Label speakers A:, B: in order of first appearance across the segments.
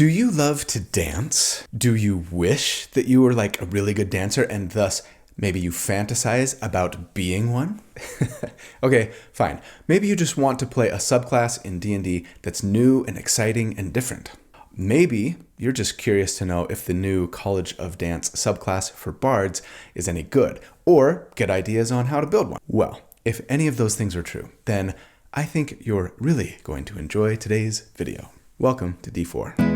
A: Do you love to dance? Do you wish that you were like a really good dancer and thus maybe you fantasize about being one? Okay, fine. Maybe you just want to play a subclass in D&D that's new and exciting and different. Maybe you're just curious to know if the new College of Dance subclass for bards is any good, or get ideas on how to build one. Well, if any of those things are true, then I think you're really going to enjoy today's video. Welcome to D4.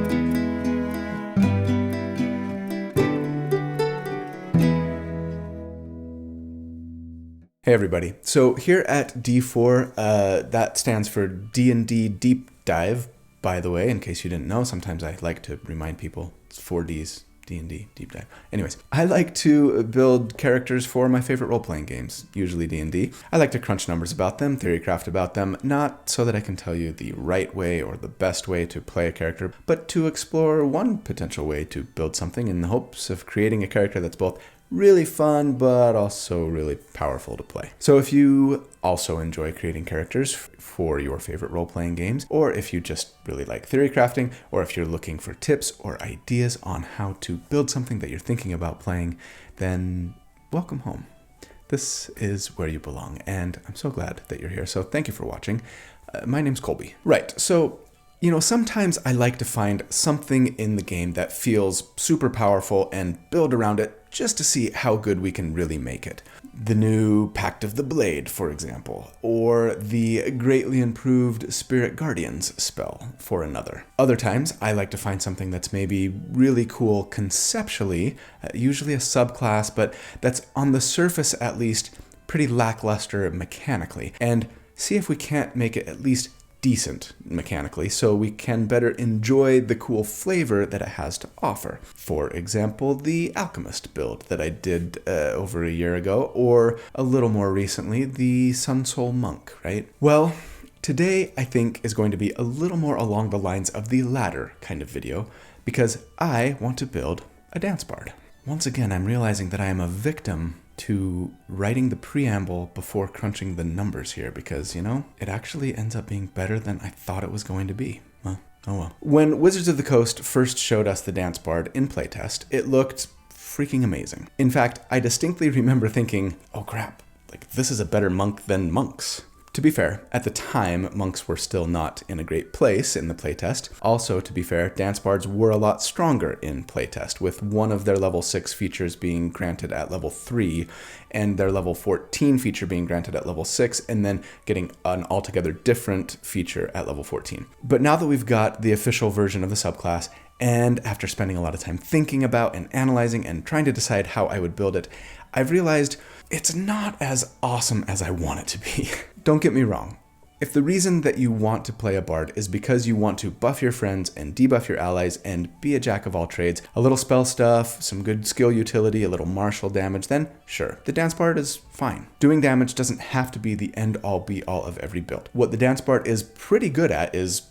A: Hey everybody. So here at D4, that stands for D&D Deep Dive, by the way, in case you didn't know. Sometimes I like to remind people it's 4Ds, D&D Deep Dive. Anyways, I like to build characters for my favorite role-playing games, usually D&D. I like to crunch numbers about them, theorycraft about them, not so that I can tell you the right way or the best way to play a character, but to explore one potential way to build something in the hopes of creating a character that's both really fun, but also really powerful to play. So if you also enjoy creating characters for your favorite role-playing games, or if you just really like theory crafting, or if you're looking for tips or ideas on how to build something that you're thinking about playing, then welcome home. This is where you belong, and I'm so glad that you're here. So thank you for watching. My name's Colby. Right, so sometimes I like to find something in the game that feels super powerful and build around it just to see how good we can really make it. The new Pact of the Blade, for example, or the greatly improved Spirit Guardians spell, for another. Other times, I like to find something that's maybe really cool conceptually, usually a subclass, but that's on the surface at least pretty lackluster mechanically, and see if we can't make it at least decent mechanically so we can better enjoy the cool flavor that it has to offer. For example, the Alchemist build that I did over a year ago, or a little more recently, the Sun Soul Monk, right? Well, today I think is going to be a little more along the lines of the latter kind of video, because I want to build a Dance Bard. Once again, I'm realizing that I am a victim to writing the preamble before crunching the numbers here because, it actually ends up being better than I thought it was going to be. Well, oh well. When Wizards of the Coast first showed us the Dance Bard in playtest, it looked freaking amazing. In fact, I distinctly remember thinking, oh crap, this is a better monk than monks. To be fair, at the time, monks were still not in a great place in the playtest. Also, to be fair, Dance Bards were a lot stronger in playtest, with one of their level 6 features being granted at level 3, and their level 14 feature being granted at level 6, and then getting an altogether different feature at level 14. But now that we've got the official version of the subclass, and after spending a lot of time thinking about and analyzing and trying to decide how I would build it, I've realized it's not as awesome as I want it to be. Don't get me wrong. If the reason that you want to play a bard is because you want to buff your friends and debuff your allies and be a jack of all trades, a little spell stuff, some good skill utility, a little martial damage, then sure, the Dance Bard is fine. Doing damage doesn't have to be the end-all be-all of every build. What the Dance Bard is pretty good at is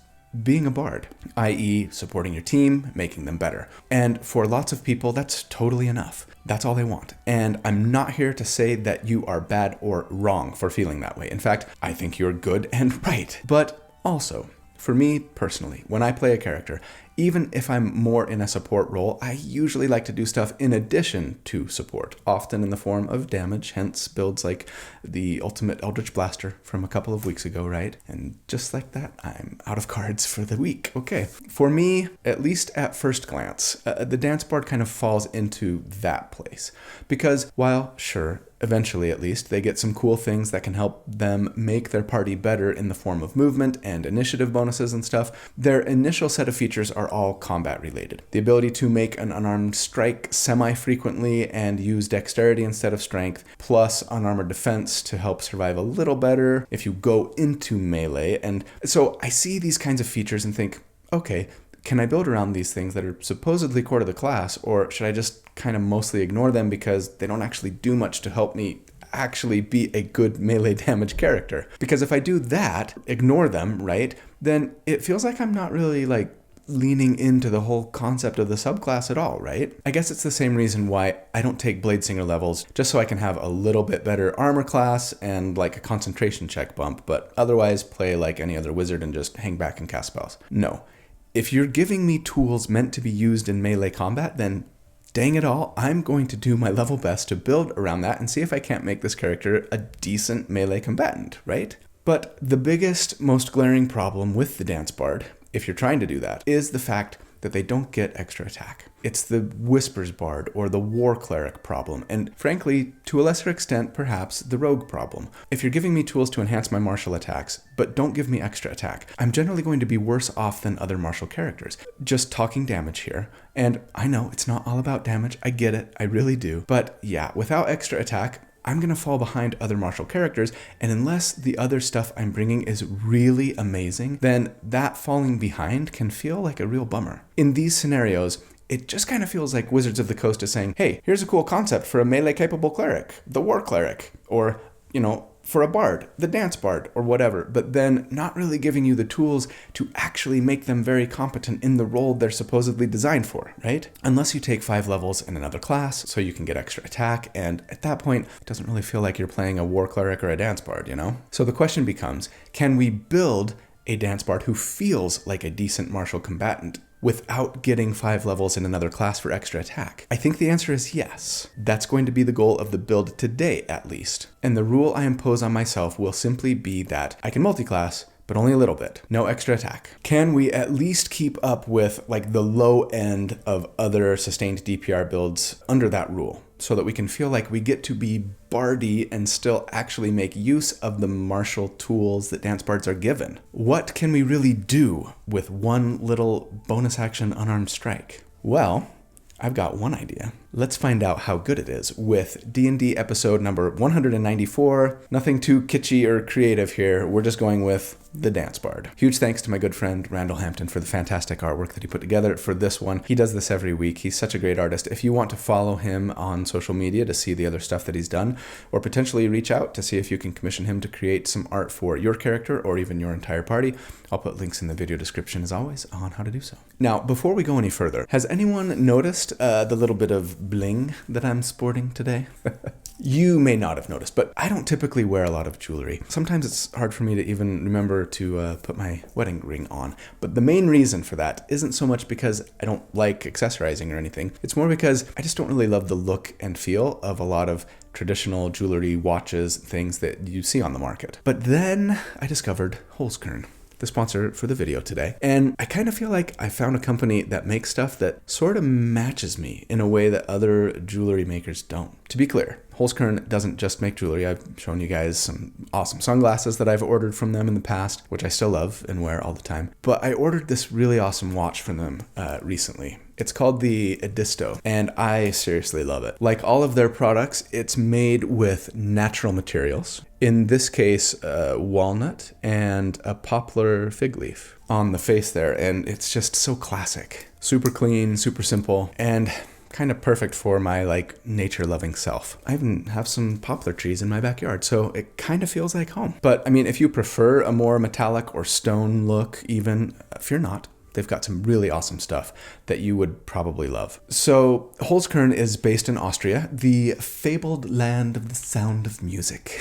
A: being a bard, i.e. supporting your team, making them better. And for lots of people, that's totally enough. That's all they want. And I'm not here to say that you are bad or wrong for feeling that way. In fact, I think you're good and right. But also, for me personally, when I play a character, even if I'm more in a support role, I usually like to do stuff in addition to support, often in the form of damage, hence builds like the Ultimate Eldritch Blaster from a couple of weeks ago, right? And just like that, I'm out of cards for the week. Okay, for me, at least at first glance, the Dance Bard kind of falls into that place. Because while, sure, eventually at least, they get some cool things that can help them make their party better in the form of movement and initiative bonuses and stuff, their initial set of features are all combat related. The ability to make an unarmed strike semi-frequently and use dexterity instead of strength, plus unarmored defense to help survive a little better if you go into melee. And so I see these kinds of features and think, okay, can I build around these things that are supposedly core to the class, or should I just kind of mostly ignore them because they don't actually do much to help me actually be a good melee damage character? Because if I do that, ignore them, right, then it feels like I'm not really leaning into the whole concept of the subclass at all, right? I guess it's the same reason why I don't take Bladesinger levels, just so I can have a little bit better armor class and a concentration check bump, but otherwise play like any other wizard and just hang back and cast spells. No. If you're giving me tools meant to be used in melee combat, then dang it all, I'm going to do my level best to build around that and see if I can't make this character a decent melee combatant, right? But the biggest, most glaring problem with the Dance Bard, if you're trying to do that, is the fact that they don't get extra attack. It's the Whispers Bard or the War Cleric problem, and frankly, to a lesser extent, perhaps the Rogue problem. If you're giving me tools to enhance my martial attacks, but don't give me extra attack, I'm generally going to be worse off than other martial characters. Just talking damage here, and I know it's not all about damage, I get it, I really do, but yeah, without extra attack, I'm going to fall behind other martial characters, and unless the other stuff I'm bringing is really amazing, then that falling behind can feel like a real bummer. In these scenarios, it just kind of feels like Wizards of the Coast is saying, hey, here's a cool concept for a melee-capable cleric, the War Cleric, or, for a bard, the Dance Bard, or whatever, but then not really giving you the tools to actually make them very competent in the role they're supposedly designed for, right? Unless you take 5 levels in another class so you can get extra attack, and at that point, it doesn't really feel like you're playing a War Cleric or a Dance Bard, So the question becomes, can we build a Dance Bard who feels like a decent martial combatant without getting 5 levels in another class for extra attack? I think the answer is yes. That's going to be the goal of the build today, at least. And the rule I impose on myself will simply be that I can multi-class, but only a little bit. No extra attack. Can we at least keep up with the low end of other sustained DPR builds under that rule, so that we can feel like we get to be bardy and still actually make use of the martial tools that Dance Bards are given? What can we really do with one little bonus action unarmed strike? Well, I've got one idea. Let's find out how good it is with D&D episode number 194. Nothing too kitschy or creative here. We're just going with the Dance Bard. Huge thanks to my good friend Randall Hampton for the fantastic artwork that he put together for this one. He does this every week. He's such a great artist. If you want to follow him on social media to see the other stuff that he's done, or potentially reach out to see if you can commission him to create some art for your character or even your entire party, I'll put links in the video description as always on how to do so. Now, before we go any further, has anyone noticed the little bit of bling that I'm sporting today? You may not have noticed, but I don't typically wear a lot of jewelry. Sometimes it's hard for me to even remember to put my wedding ring on. But the main reason for that isn't so much because I don't like accessorizing or anything. It's more because I just don't really love the look and feel of a lot of traditional jewelry, watches, things that you see on the market. But then I discovered Holzkern, the sponsor for the video today. And I kind of feel like I found a company that makes stuff that sort of matches me in a way that other jewelry makers don't. To be clear, Holzkern doesn't just make jewelry. I've shown you guys some awesome sunglasses that I've ordered from them in the past, which I still love and wear all the time. But I ordered this really awesome watch from them recently. It's called the Edisto, and I seriously love it. Like all of their products, it's made with natural materials. In this case, walnut and a poplar fig leaf on the face there, and it's just so classic. Super clean, super simple, and kind of perfect for my nature-loving self. I even have some poplar trees in my backyard, so it kind of feels like home. But I mean, if you prefer a more metallic or stone look even, fear not. They've got some really awesome stuff that you would probably love. So Holzkern is based in Austria, the fabled land of the sound of music.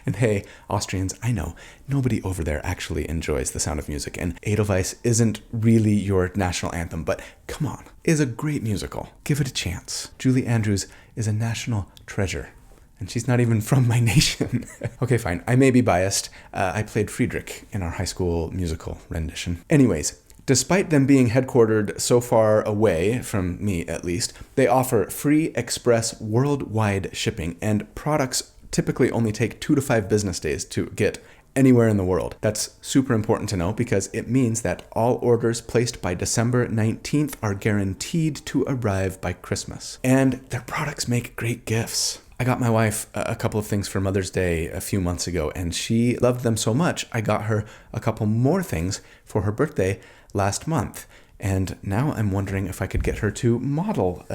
A: And hey, Austrians, I know, nobody over there actually enjoys the sound of music, and Edelweiss isn't really your national anthem, but come on, it is a great musical. Give it a chance. Julie Andrews is a national treasure. And she's not even from my nation. Okay, fine. I may be biased. I played Friedrich in our high school musical rendition. Anyways, despite them being headquartered so far away, from me at least, they offer free express worldwide shipping, and products typically only take 2 to 5 business days to get anywhere in the world. That's super important to know because it means that all orders placed by December 19th are guaranteed to arrive by Christmas. And their products make great gifts. I got my wife a couple of things for Mother's Day a few months ago, and she loved them so much, I got her a couple more things for her birthday last month. And now I'm wondering if I could get her to model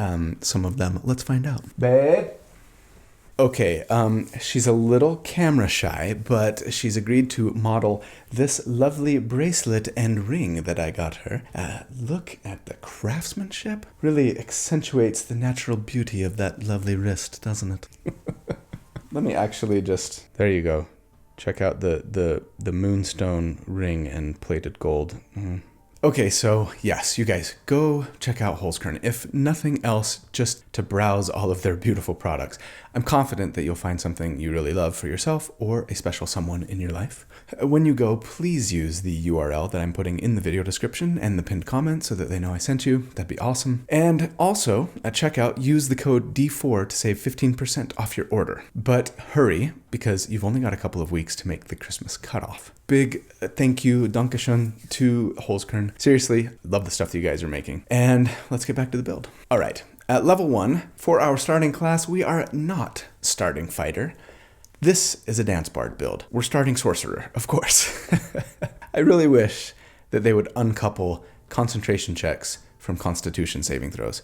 A: some of them. Let's find out. Babe? Okay, she's a little camera shy, but she's agreed to model this lovely bracelet and ring that I got her. Look at the craftsmanship. Really accentuates the natural beauty of that lovely wrist, doesn't it? Let me actually just... There you go. Check out the moonstone ring and plated gold. Okay, so yes, you guys, go check out Holzkern. If nothing else, just to browse all of their beautiful products. I'm confident that you'll find something you really love for yourself or a special someone in your life. When you go, please use the URL that I'm putting in the video description and the pinned comment so that they know I sent you. That'd be awesome. And also, at checkout, use the code D4 to save 15% off your order. But hurry, because you've only got a couple of weeks to make the Christmas cutoff. Big thank you, Dankeschön, to Holzkern. Seriously, love the stuff that you guys are making. And let's get back to the build. All right, at level 1, for our starting class, we are not starting fighter. This is a Dance Bard build. We're starting sorcerer, of course. I really wish that they would uncouple concentration checks from constitution saving throws.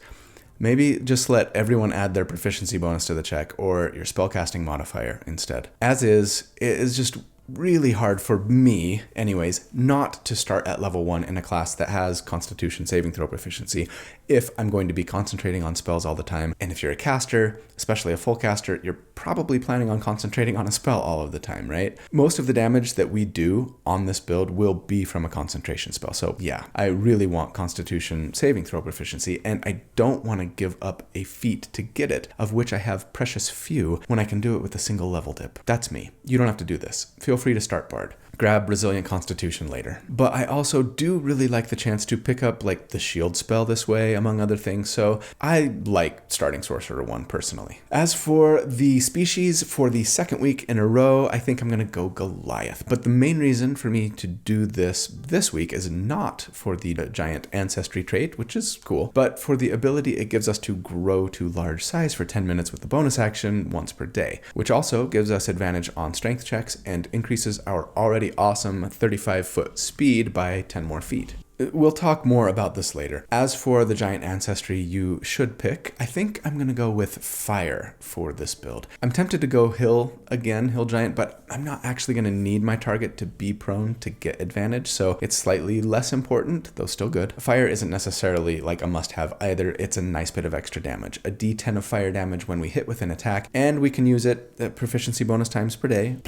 A: Maybe just let everyone add their proficiency bonus to the check or your spellcasting modifier instead. As is, it is just really hard for me, anyways, not to start at level 1 in a class that has constitution saving throw proficiency if I'm going to be concentrating on spells all the time. And if you're a caster, especially a full caster, you're probably planning on concentrating on a spell all of the time, right? Most of the damage that we do on this build will be from a concentration spell. So yeah, I really want constitution saving throw proficiency, and I don't want to give up a feat to get it, of which I have precious few when I can do it with a single level dip. That's me. You don't have to do this. Feel free to start Bard. Grab Resilient Constitution later. But I also do really like the chance to pick up like the shield spell this way, among other things, so I like starting Sorcerer 1 personally. As for the species for the second week in a row, I think I'm going to go Goliath. But the main reason for me to do this week is not for the giant ancestry trait, which is cool, but for the ability it gives us to grow to large size for 10 minutes with the bonus action once per day, which also gives us advantage on strength checks and increases our already awesome 35-foot speed by 10 more feet. We'll talk more about this later. As for the giant ancestry you should pick, I think I'm going to go with fire for this build. I'm tempted to go hill giant, but I'm not actually going to need my target to be prone to get advantage, so it's slightly less important, though still good. Fire isn't necessarily like a must-have either. It's a nice bit of extra damage. A d10 of fire damage when we hit with an attack, and we can use it at proficiency bonus times per day.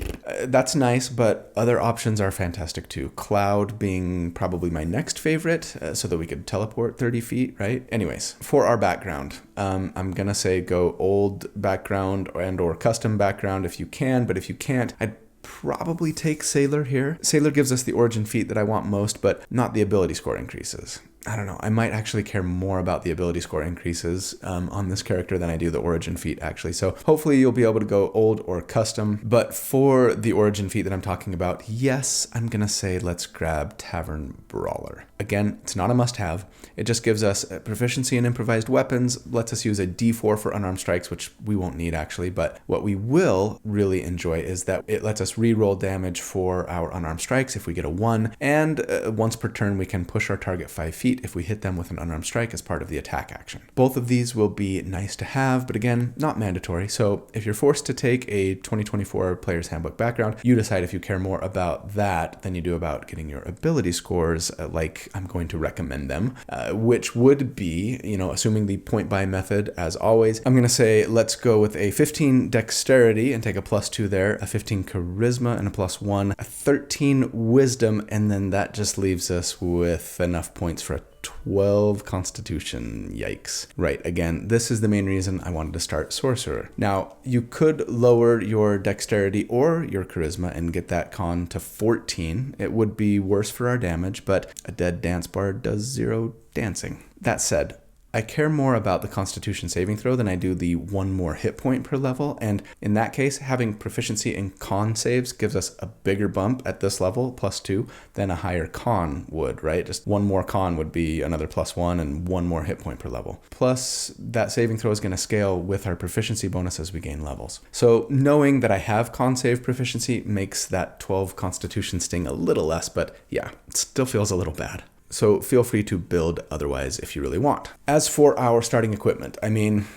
A: That's nice, but other options are fantastic too. Cloud being probably my next favorite, so that we could teleport 30 feet, right? Anyways, for our background, I'm gonna say go old background and or custom background if you can, but if you can't, I'd probably take Sailor here. Sailor gives us the origin feat that I want most, but not the ability score increases. I don't know, I might actually care more about the ability score increases on this character than I do the origin feat actually. So hopefully you'll be able to go old or custom, but for the origin feat that I'm talking about, yes, I'm gonna say let's grab Tavern Brawler. Again, it's not a must-have. It just gives us proficiency in improvised weapons, lets us use a D4 for unarmed strikes, which we won't need actually, but what we will really enjoy is that it lets us re-roll damage for our unarmed strikes if we get a 1, and once per turn we can push our target 5 feet if we hit them with an unarmed strike as part of the attack action. Both of these will be nice to have, but again, not mandatory. So if you're forced to take a 2024 Player's Handbook background, you decide if you care more about that than you do about getting your ability scores, like I'm going to recommend them, which would be, assuming the point buy method as always, I'm going to say let's go with a 15 dexterity and take a +2 there, a 15 charisma and a +1, a 13 wisdom, and then that just leaves us with enough points for a 12 constitution. Yikes. Right, again, this is the main reason I wanted to start sorcerer. Now, you could lower your dexterity or your charisma and get that con to 14. It would be worse for our damage, but a dead dance bard does 0 dancing. That said, I care more about the constitution saving throw than I do the 1 more hit point per level, and in that case, having proficiency in con saves gives us a bigger bump at this level, +2, than a higher con would, right? Just 1 more con would be another +1 and 1 more hit point per level. Plus, that saving throw is going to scale with our proficiency bonus as we gain levels. So knowing that I have con save proficiency makes that 12 constitution sting a little less, but yeah, it still feels a little bad. So feel free to build otherwise if you really want. As for our starting equipment,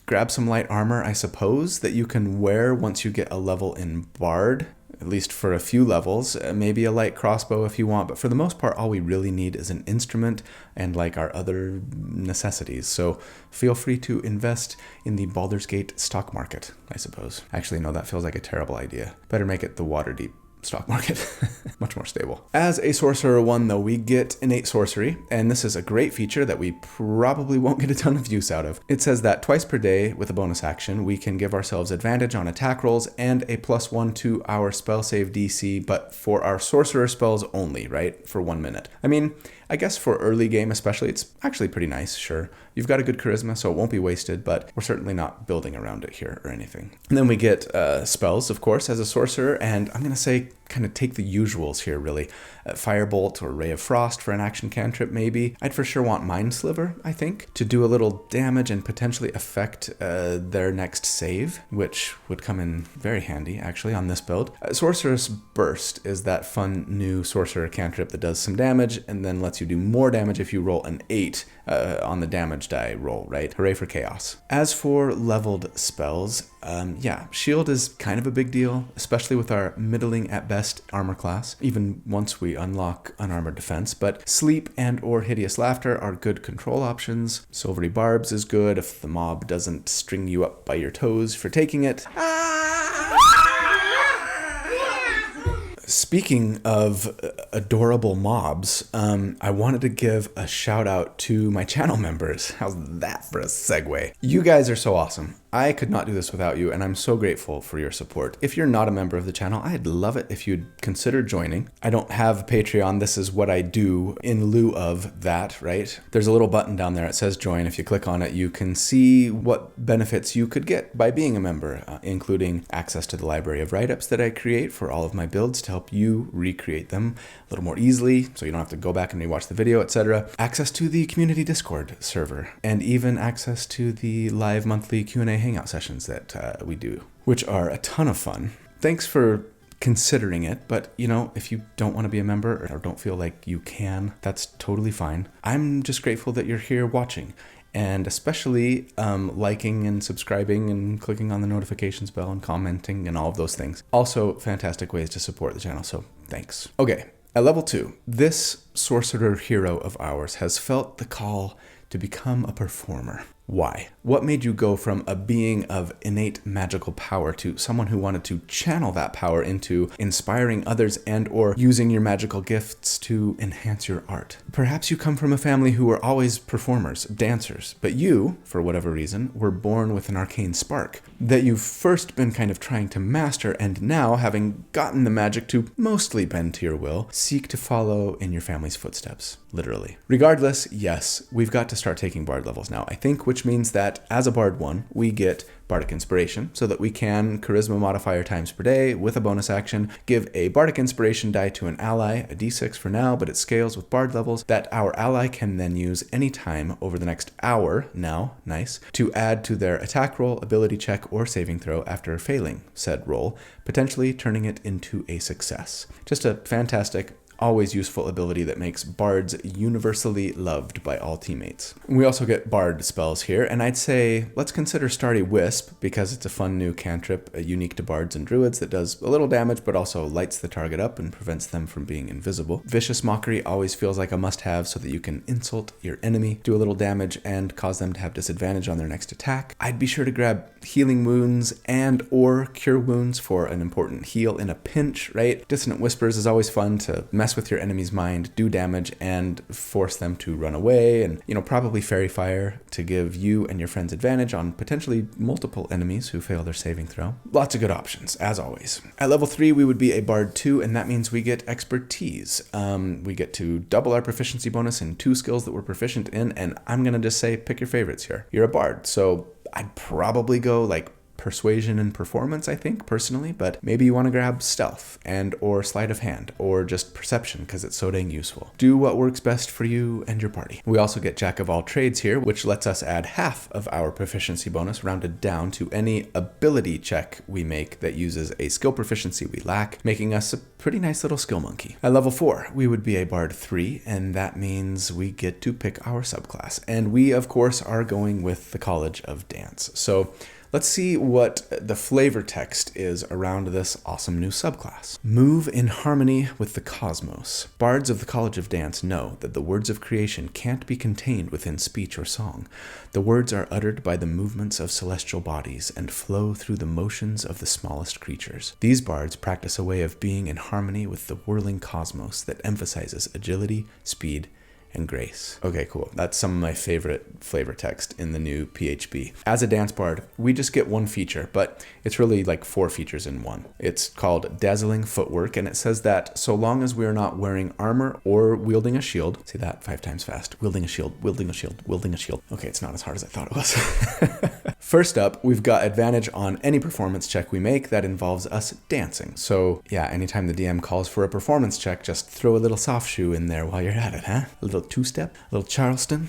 A: grab some light armor, I suppose, that you can wear once you get a level in Bard, at least for a few levels, maybe a light crossbow if you want, but for the most part, all we really need is an instrument and like our other necessities. So feel free to invest in the Baldur's Gate stock market, I suppose. Actually, no, that feels like a terrible idea. Better make it the Waterdeep stock market. Much more stable. As a Sorcerer 1, though, we get Innate Sorcery, and this is a great feature that we probably won't get a ton of use out of. It says that twice per day, with a bonus action, we can give ourselves advantage on attack rolls and a +1 to our spell save DC, but for our Sorcerer spells only, right? For 1 minute. I mean, I guess for early game especially, it's actually pretty nice, sure. You've got a good charisma, so it won't be wasted, but we're certainly not building around it here or anything. And then we get spells, of course, as a Sorcerer, and I'm going to say kind of take the usuals here, really. Firebolt or Ray of Frost for an action cantrip, maybe. I'd for sure want Mind Sliver, I think, to do a little damage and potentially affect their next save, which would come in very handy, actually, on this build. Sorcerous Burst is that fun new Sorcerer cantrip that does some damage and then lets you do more damage if you roll an 8 on the damage die roll, right? Hooray for chaos. As for leveled spells, yeah, shield is kind of a big deal, especially with our middling at best armor class, even once we unlock unarmored defense, but sleep and or hideous laughter are good control options. Silvery barbs is good if the mob doesn't string you up by your toes for taking it. Speaking of adorable mobs, I wanted to give a shout out to my channel members. How's that for a segue? You guys are so awesome. I could not do this without you, and I'm so grateful for your support. If you're not a member of the channel, I'd love it if you'd consider joining. I don't have a Patreon. This is what I do in lieu of that, right? There's a little button down there. It says join. If you click on it, you can see what benefits you could get by being a member, including access to the library of write-ups that I create for all of my builds to help you recreate them a little more easily, so you don't have to go back and rewatch the video, etc. Access to the community Discord server, and even access to the live monthly Q&A hangout sessions that we do, which are a ton of fun. Thanks for considering it, but you know, if you don't want to be a member or don't feel like you can, that's totally fine. I'm just grateful that you're here watching, and especially liking and subscribing and clicking on the notifications bell and commenting and all of those things. Also fantastic ways to support the channel, so thanks. Okay, at level 2, this sorcerer hero of ours has felt the call to become a performer. Why? What made you go from a being of innate magical power to someone who wanted to channel that power into inspiring others and or using your magical gifts to enhance your art? Perhaps you come from a family who were always performers, dancers, but you, for whatever reason, were born with an arcane spark that you've first been kind of trying to master, and now, having gotten the magic to mostly bend to your will, seek to follow in your family's footsteps, literally. Regardless, yes, we've got to start taking bard levels now, I think, which means that as a Bard 1, we get Bardic Inspiration so that we can Charisma modifier times per day with a bonus action, give a Bardic Inspiration die to an ally, a d6 for now, but it scales with Bard levels, that our ally can then use any time over the next hour, now, nice, to add to their attack roll, ability check, or saving throw after failing said roll, potentially turning it into a success. Just a fantastic, always useful ability that makes bards universally loved by all teammates. We also get bard spells here, and I'd say let's consider Starry Wisp because it's a fun new cantrip unique to bards and druids that does a little damage but also lights the target up and prevents them from being invisible. Vicious Mockery always feels like a must-have so that you can insult your enemy, do a little damage, and cause them to have disadvantage on their next attack. I'd be sure to grab Healing Wounds and or Cure Wounds for an important heal in a pinch, right? Dissonant Whispers is always fun to mess with your enemy's mind, do damage, and force them to run away, and, you know, probably Fairy Fire to give you and your friends advantage on potentially multiple enemies who fail their saving throw. Lots of good options, as always. At level 3, we would be a Bard 2, and that means we get Expertise. We get to double our proficiency bonus in 2 skills that we're proficient in, and I'm gonna just say pick your favorites here. You're a Bard, so I'd probably go like Persuasion and Performance, I think, personally, but maybe you want to grab Stealth and or Sleight of Hand or just Perception because it's so dang useful. Do what works best for you and your party. We also get Jack of all trades here, which lets us add half of our proficiency bonus rounded down to any ability check we make that uses a skill proficiency we lack, making us a pretty nice little skill monkey. At level 4, we would be a Bard 3, and that means we get to pick our subclass. And we, of course, are going with the College of Dance. So Let's see what the flavor text is around this awesome new subclass. Move in harmony with the cosmos. Bards of the College of Dance know that the words of creation can't be contained within speech or song. The words are uttered by the movements of celestial bodies and flow through the motions of the smallest creatures. These bards practice a way of being in harmony with the whirling cosmos that emphasizes agility, speed, and grace. Okay, cool. That's some of my favorite flavor text in the new PHB. As a dance bard, we just get one feature, but it's really like 4 features in one. It's called Dazzling Footwork, and it says that so long as we are not wearing armor or wielding a shield, say that 5 times fast, wielding a shield, wielding a shield, wielding a shield. Okay, it's not as hard as I thought it was. First up, we've got advantage on any performance check we make that involves us dancing. So yeah, anytime the DM calls for a performance check, just throw a little soft shoe in there while you're at it, huh? A little two-step, a little Charleston.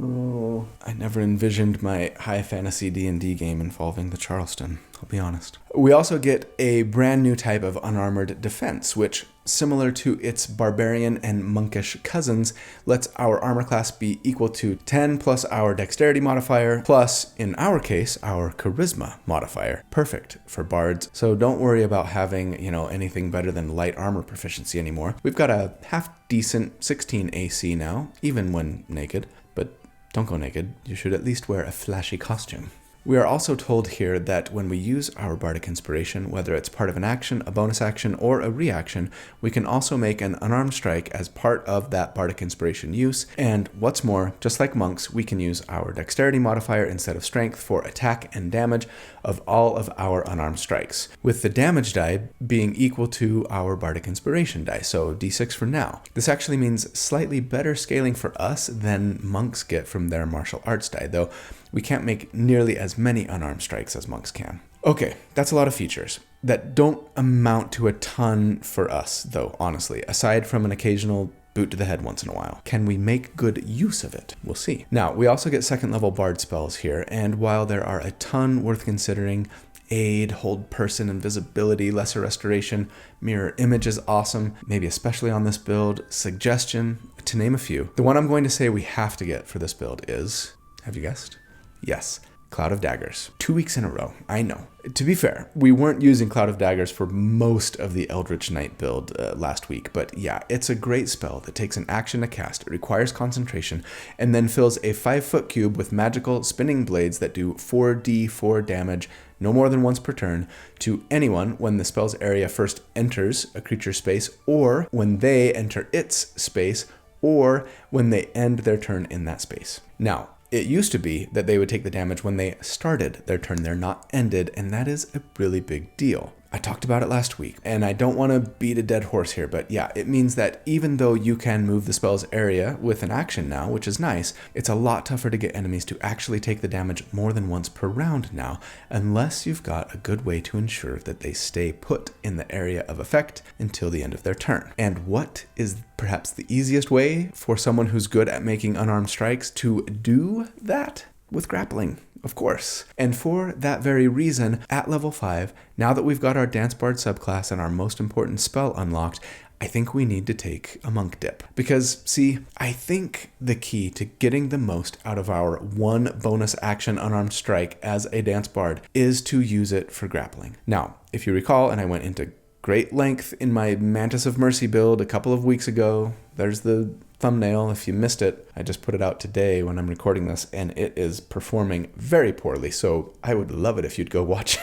A: Oh, I never envisioned my high fantasy D&D game involving the Charleston, I'll be honest. We also get a brand new type of unarmored defense, which, similar to its barbarian and monkish cousins, lets our armor class be equal to 10 plus our dexterity modifier, plus, in our case, our charisma modifier. Perfect for bards, so don't worry about having, anything better than light armor proficiency anymore. We've got a half-decent 16 AC now, even when naked, but don't go naked. You should at least wear a flashy costume. We are also told here that when we use our Bardic Inspiration, whether it's part of an action, a bonus action, or a reaction, we can also make an unarmed strike as part of that Bardic Inspiration use. And what's more, just like monks, we can use our Dexterity modifier instead of Strength for attack and damage of all of our unarmed strikes, with the damage die being equal to our Bardic Inspiration die, so D6 for now. This actually means slightly better scaling for us than monks get from their martial arts die, though we can't make nearly as many unarmed strikes as monks can. Okay, that's a lot of features that don't amount to a ton for us, though, honestly, aside from an occasional boot to the head once in a while. Can we make good use of it? We'll see. Now, we also get second level bard spells here, and while there are a ton worth considering, aid, hold person, invisibility, lesser restoration, mirror image is awesome, maybe especially on this build, suggestion, to name a few. The one I'm going to say we have to get for this build is, have you guessed? Yes, Cloud of Daggers. 2 weeks in a row, I know. To be fair, we weren't using Cloud of Daggers for most of the Eldritch Knight build last week, but yeah, it's a great spell that takes an action to cast, it requires concentration, and then fills a 5-foot cube with magical spinning blades that do 4d4 damage, no more than once per turn, to anyone when the spell's area first enters a creature's space, or when they enter its space, or when they end their turn in that space. Now, it used to be that they would take the damage when they started their turn there, not ended, and that is a really big deal. I talked about it last week, and I don't want to beat a dead horse here, but yeah, it means that even though you can move the spell's area with an action now, which is nice, it's a lot tougher to get enemies to actually take the damage more than once per round now, unless you've got a good way to ensure that they stay put in the area of effect until the end of their turn. And what is perhaps the easiest way for someone who's good at making unarmed strikes to do that? With grappling, of course. And for that very reason, at level 5, now that we've got our Dance Bard subclass and our most important spell unlocked, I think we need to take a monk dip. Because, see, I think the key to getting the most out of our one bonus action unarmed strike as a Dance Bard is to use it for grappling. Now, if you recall, and I went into great length in my Mantis of Mercy build a couple of weeks ago, there's the thumbnail. If you missed it, I just put it out today when I'm recording this, and it is performing very poorly, so I would love it if you'd go watch.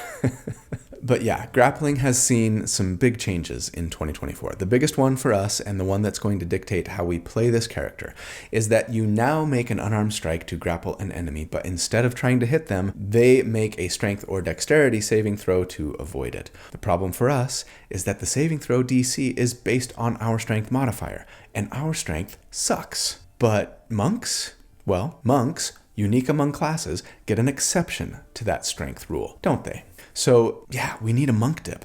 A: But yeah, grappling has seen some big changes in 2024. The biggest one for us, and the one that's going to dictate how we play this character, is that you now make an unarmed strike to grapple an enemy, but instead of trying to hit them, they make a strength or dexterity saving throw to avoid it. The problem for us is that the saving throw DC is based on our strength modifier, and our strength sucks. But monks? Well, monks, unique among classes, get an exception to that strength rule, don't they? So yeah, we need a monk dip.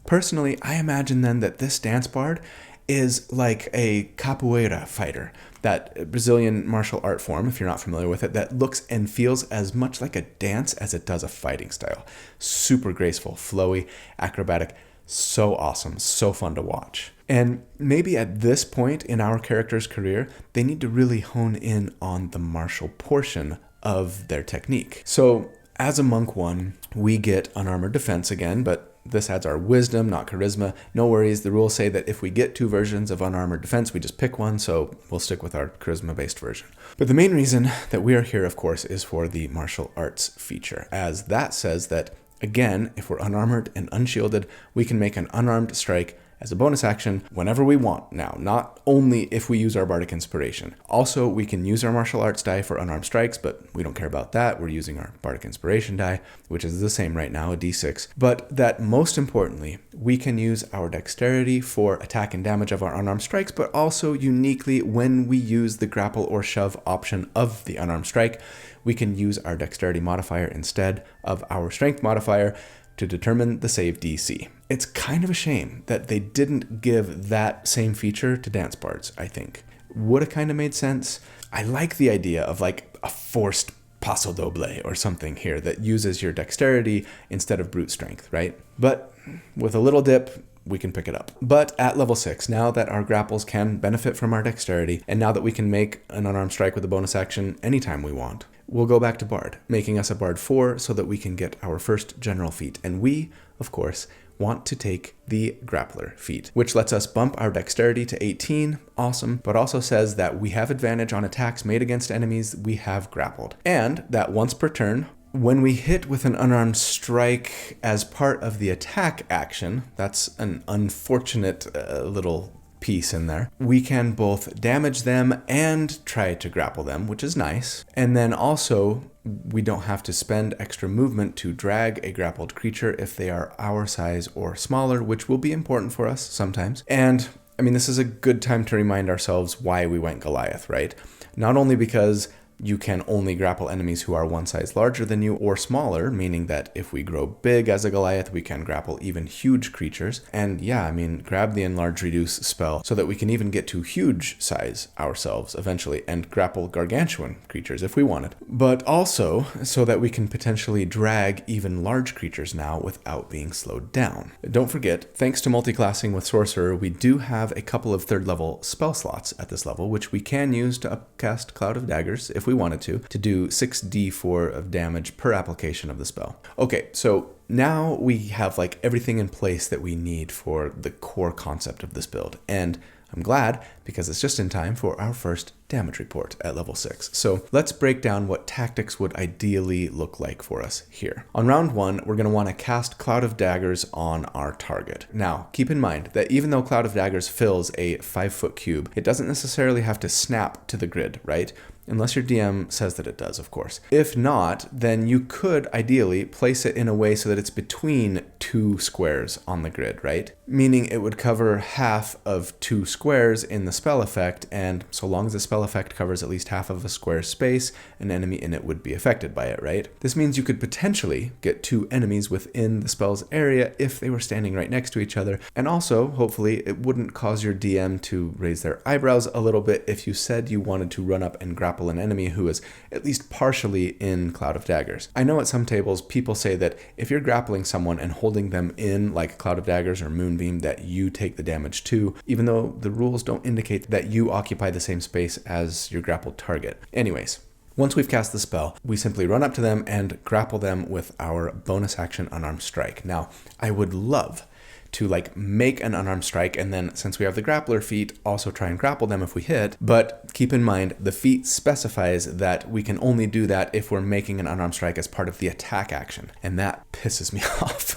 A: Personally, I imagine then that this Dance Bard is like a capoeira fighter, that Brazilian martial art form, if you're not familiar with it, that looks and feels as much like a dance as it does a fighting style. Super graceful, flowy, acrobatic, so awesome, so fun to watch. And maybe at this point in our character's career, they need to really hone in on the martial portion of their technique. So As a monk 1, we get unarmored defense again, but this adds our wisdom, not charisma. No worries, the rules say that if we get 2 versions of unarmored defense, we just pick one, so we'll stick with our charisma-based version. But the main reason that we are here, of course, is for the martial arts feature, as that says that, again, if we're unarmored and unshielded, we can make an unarmed strike as a bonus action whenever we want now, not only if we use our Bardic Inspiration. Also, we can use our martial arts die for unarmed strikes, but we don't care about that. We're using our Bardic Inspiration die, which is the same right now, a d6. But that most importantly, we can use our dexterity for attack and damage of our unarmed strikes, but also uniquely when we use the grapple or shove option of the unarmed strike, we can use our dexterity modifier instead of our strength modifier to determine the save DC. It's kind of a shame that they didn't give that same feature to Dance Bards, I think. Would have kind of made sense. I like the idea of like a forced paso doble or something here that uses your dexterity instead of brute strength, right? But with a little dip, we can pick it up. But at level 6, now that our grapples can benefit from our dexterity, and now that we can make an unarmed strike with a bonus action anytime we want, we'll go back to Bard, making us a Bard 4 so that we can get our first general feat. And we, of course, want to take the Grappler feat, which lets us bump our dexterity to 18, awesome, but also says that we have advantage on attacks made against enemies we have grappled. And that once per turn, when we hit with an unarmed strike as part of the attack action, that's an unfortunate little piece in there, we can both damage them and try to grapple them, which is nice. And then also, we don't have to spend extra movement to drag a grappled creature if they are our size or smaller, which will be important for us sometimes. And I mean, this is a good time to remind ourselves why we went Goliath, right? Not only because you can only grapple enemies who are one size larger than you or smaller, meaning that if we grow big as a Goliath, we can grapple even huge creatures. And yeah, I mean, grab the Enlarge Reduce spell so that we can even get to huge size ourselves eventually and grapple gargantuan creatures if we wanted. But also so that we can potentially drag even large creatures now without being slowed down. Don't forget, thanks to multiclassing with Sorcerer, we do have a couple of 3rd level spell slots at this level, which we can use to upcast Cloud of Daggers if we wanted to do 6d4 of damage per application of the spell. Okay, so now we have like everything in place that we need for the core concept of this build. And I'm glad because it's just in time for our first damage report at level 6. So let's break down what tactics would ideally look like for us here. On round 1, we're going to want to cast Cloud of Daggers on our target. Now, keep in mind that even though Cloud of Daggers fills a 5-foot cube, it doesn't necessarily have to snap to the grid, right? Unless your DM says that it does, of course. If not, then you could ideally place it in a way so that it's between 2 squares on the grid, right? Meaning it would cover half of 2 squares in the spell effect, and so long as the spell effect covers at least half of a square's space, an enemy in it would be affected by it, right? This means you could potentially get 2 enemies within the spell's area if they were standing right next to each other, and also, hopefully, it wouldn't cause your DM to raise their eyebrows a little bit if you said you wanted to run up and grapple an enemy who is at least partially in Cloud of Daggers. I know at some tables people say that if you're grappling someone and holding them in like Cloud of Daggers or Moonbeam that you take the damage too, even though the rules don't indicate that you occupy the same space as your grappled target. Anyways, once we've cast the spell, we simply run up to them and grapple them with our bonus action unarmed strike. Now, I would love to like make an unarmed strike and then, since we have the grappler feat, also try and grapple them if we hit. But keep in mind, the feat specifies that we can only do that if we're making an unarmed strike as part of the attack action. And that pisses me off.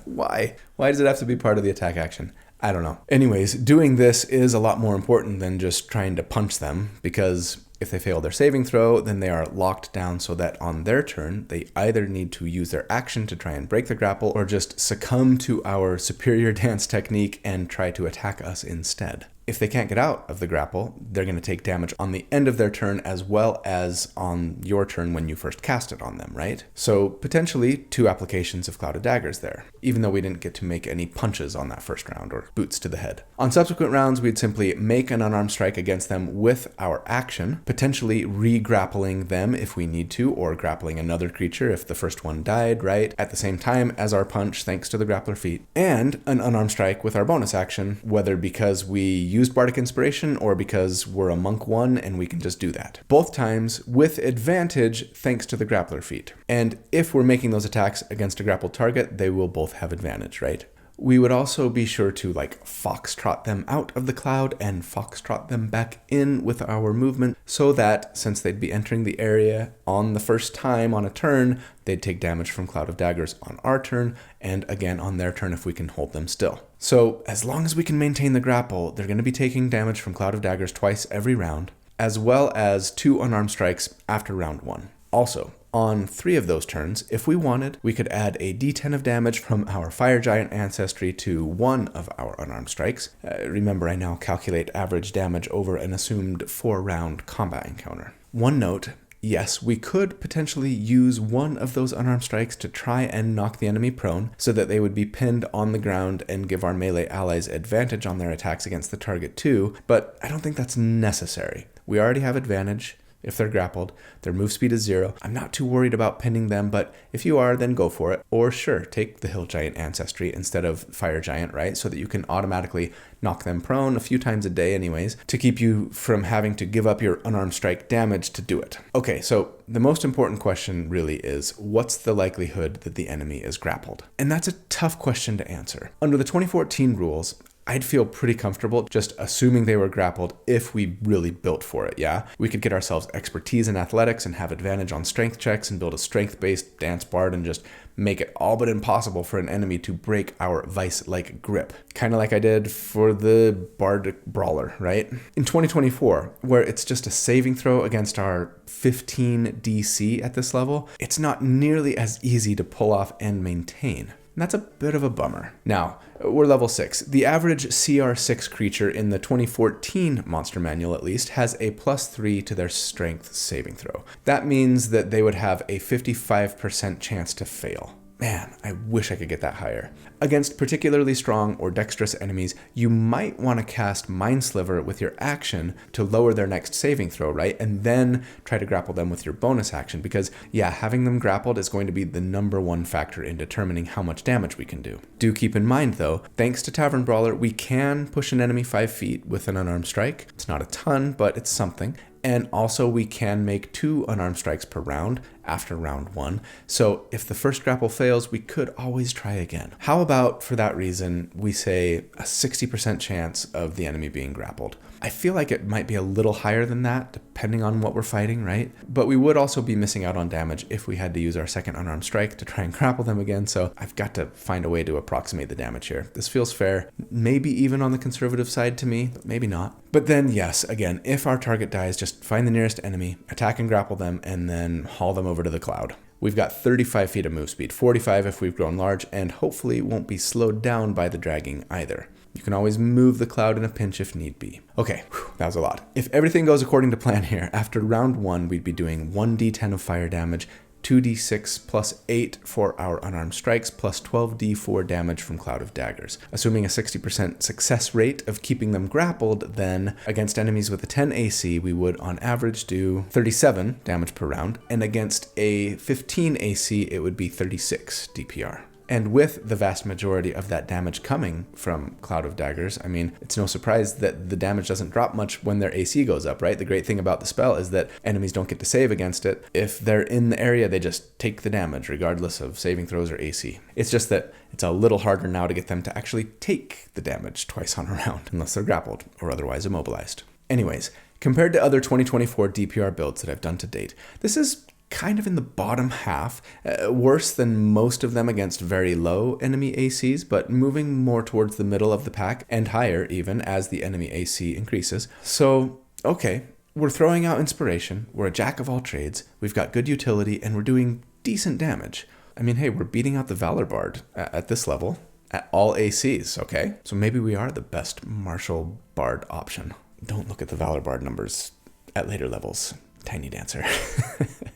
A: Why? Why does it have to be part of the attack action? I don't know. Anyways, doing this is a lot more important than just trying to punch them, because if they fail their saving throw, then they are locked down so that on their turn, they either need to use their action to try and break the grapple or just succumb to our superior dance technique and try to attack us instead. If they can't get out of the grapple, they're going to take damage on the end of their turn as well as on your turn when you first cast it on them, right? So potentially 2 applications of Cloud of Daggers there, even though we didn't get to make any punches on that first round or boots to the head. On subsequent rounds, we'd simply make an unarmed strike against them with our action, potentially re-grappling them if we need to, or grappling another creature if the first one died, right? At the same time as our punch, thanks to the grappler feat, and an unarmed strike with our bonus action, whether because we used Bardic Inspiration or because we're a Monk 1 and we can just do that. Both times with advantage thanks to the Grappler feat. And if we're making those attacks against a grappled target, they will both have advantage, right? We would also be sure to foxtrot them out of the cloud and foxtrot them back in with our movement so that since they'd be entering the area on the first time on a turn, they'd take damage from Cloud of Daggers on our turn and again on their turn if we can hold them still. So as long as we can maintain the grapple, they're going to be taking damage from Cloud of Daggers twice every round, as well as 2 unarmed strikes after round 1. Also, on 3 of those turns, if we wanted, we could add a d10 of damage from our Fire Giant ancestry to 1 of our unarmed strikes. Remember, I now calculate average damage over an assumed 4-round combat encounter. One note, yes, we could potentially use 1 of those unarmed strikes to try and knock the enemy prone so that they would be pinned on the ground and give our melee allies advantage on their attacks against the target too, but I don't think that's necessary. We already have advantage. If they're grappled, their move speed is 0. I'm not too worried about pinning them, but if you are, then go for it. Or sure, take the Hill Giant ancestry instead of Fire Giant, right? So that you can automatically knock them prone a few times a day anyways, to keep you from having to give up your unarmed strike damage to do it. Okay, so the most important question really is, what's the likelihood that the enemy is grappled? And that's a tough question to answer. Under the 2014 rules, I'd feel pretty comfortable just assuming they were grappled if we really built for it, yeah? We could get ourselves expertise in athletics and have advantage on strength checks and build a strength-based Dance Bard and just make it all but impossible for an enemy to break our vice-like grip. Kind of like I did for the Bardic Brawler, right? In 2024, where it's just a saving throw against our 15 DC at this level, it's not nearly as easy to pull off and maintain. And that's a bit of a bummer. Now, we're level 6. The average CR6 creature in the 2014 Monster Manual, at least, has a +3 to their strength saving throw. That means that they would have a 55% chance to fail. Man, I wish I could get that higher. Against particularly strong or dexterous enemies, you might want to cast Mind Sliver with your action to lower their next saving throw, right? And then try to grapple them with your bonus action because, yeah, having them grappled is going to be the #1 factor in determining how much damage we can do. Do keep in mind, though, thanks to Tavern Brawler, we can push an enemy 5 feet with an unarmed strike. It's not a ton, but it's something. And also we can make 2 unarmed strikes per round after round 1. So if the first grapple fails, we could always try again. How about, for that reason, we say a 60% chance of the enemy being grappled? I feel like it might be a little higher than that, depending on what we're fighting, right? But we would also be missing out on damage if we had to use our second unarmed strike to try and grapple them again, so I've got to find a way to approximate the damage here. This feels fair, maybe even on the conservative side to me, but maybe not. But then, yes, again, if our target dies, just find the nearest enemy, attack and grapple them, and then haul them over to the cloud. We've got 35 feet of move speed, 45 if we've grown large, and hopefully won't be slowed down by the dragging either. You can always move the cloud in a pinch if need be. Okay, that was a lot. If everything goes according to plan here, after round 1, we'd be doing 1d10 of fire damage, 2d6 plus 8 for our unarmed strikes, plus 12d4 damage from Cloud of Daggers. Assuming a 60% success rate of keeping them grappled, then against enemies with a 10 AC, we would on average do 37 damage per round, and against a 15 AC, it would be 36 DPR. And with the vast majority of that damage coming from Cloud of Daggers, I mean, it's no surprise that the damage doesn't drop much when their AC goes up, right? The great thing about the spell is that enemies don't get to save against it. If they're in the area, they just take the damage, regardless of saving throws or AC. It's just that it's a little harder now to get them to actually take the damage twice on a round, unless they're grappled or otherwise immobilized. Anyways, compared to other 2024 DPR builds that I've done to date, this is kind of in the bottom half, worse than most of them against very low enemy ACs, but moving more towards the middle of the pack and higher even as the enemy AC increases. So, okay, we're throwing out inspiration, we're a jack of all trades, we've got good utility, and we're doing decent damage. I mean, hey, we're beating out the Valor Bard at this level, at all ACs, okay? So maybe we are the best martial bard option. Don't look at the Valor Bard numbers at later levels. Tiny Dancer.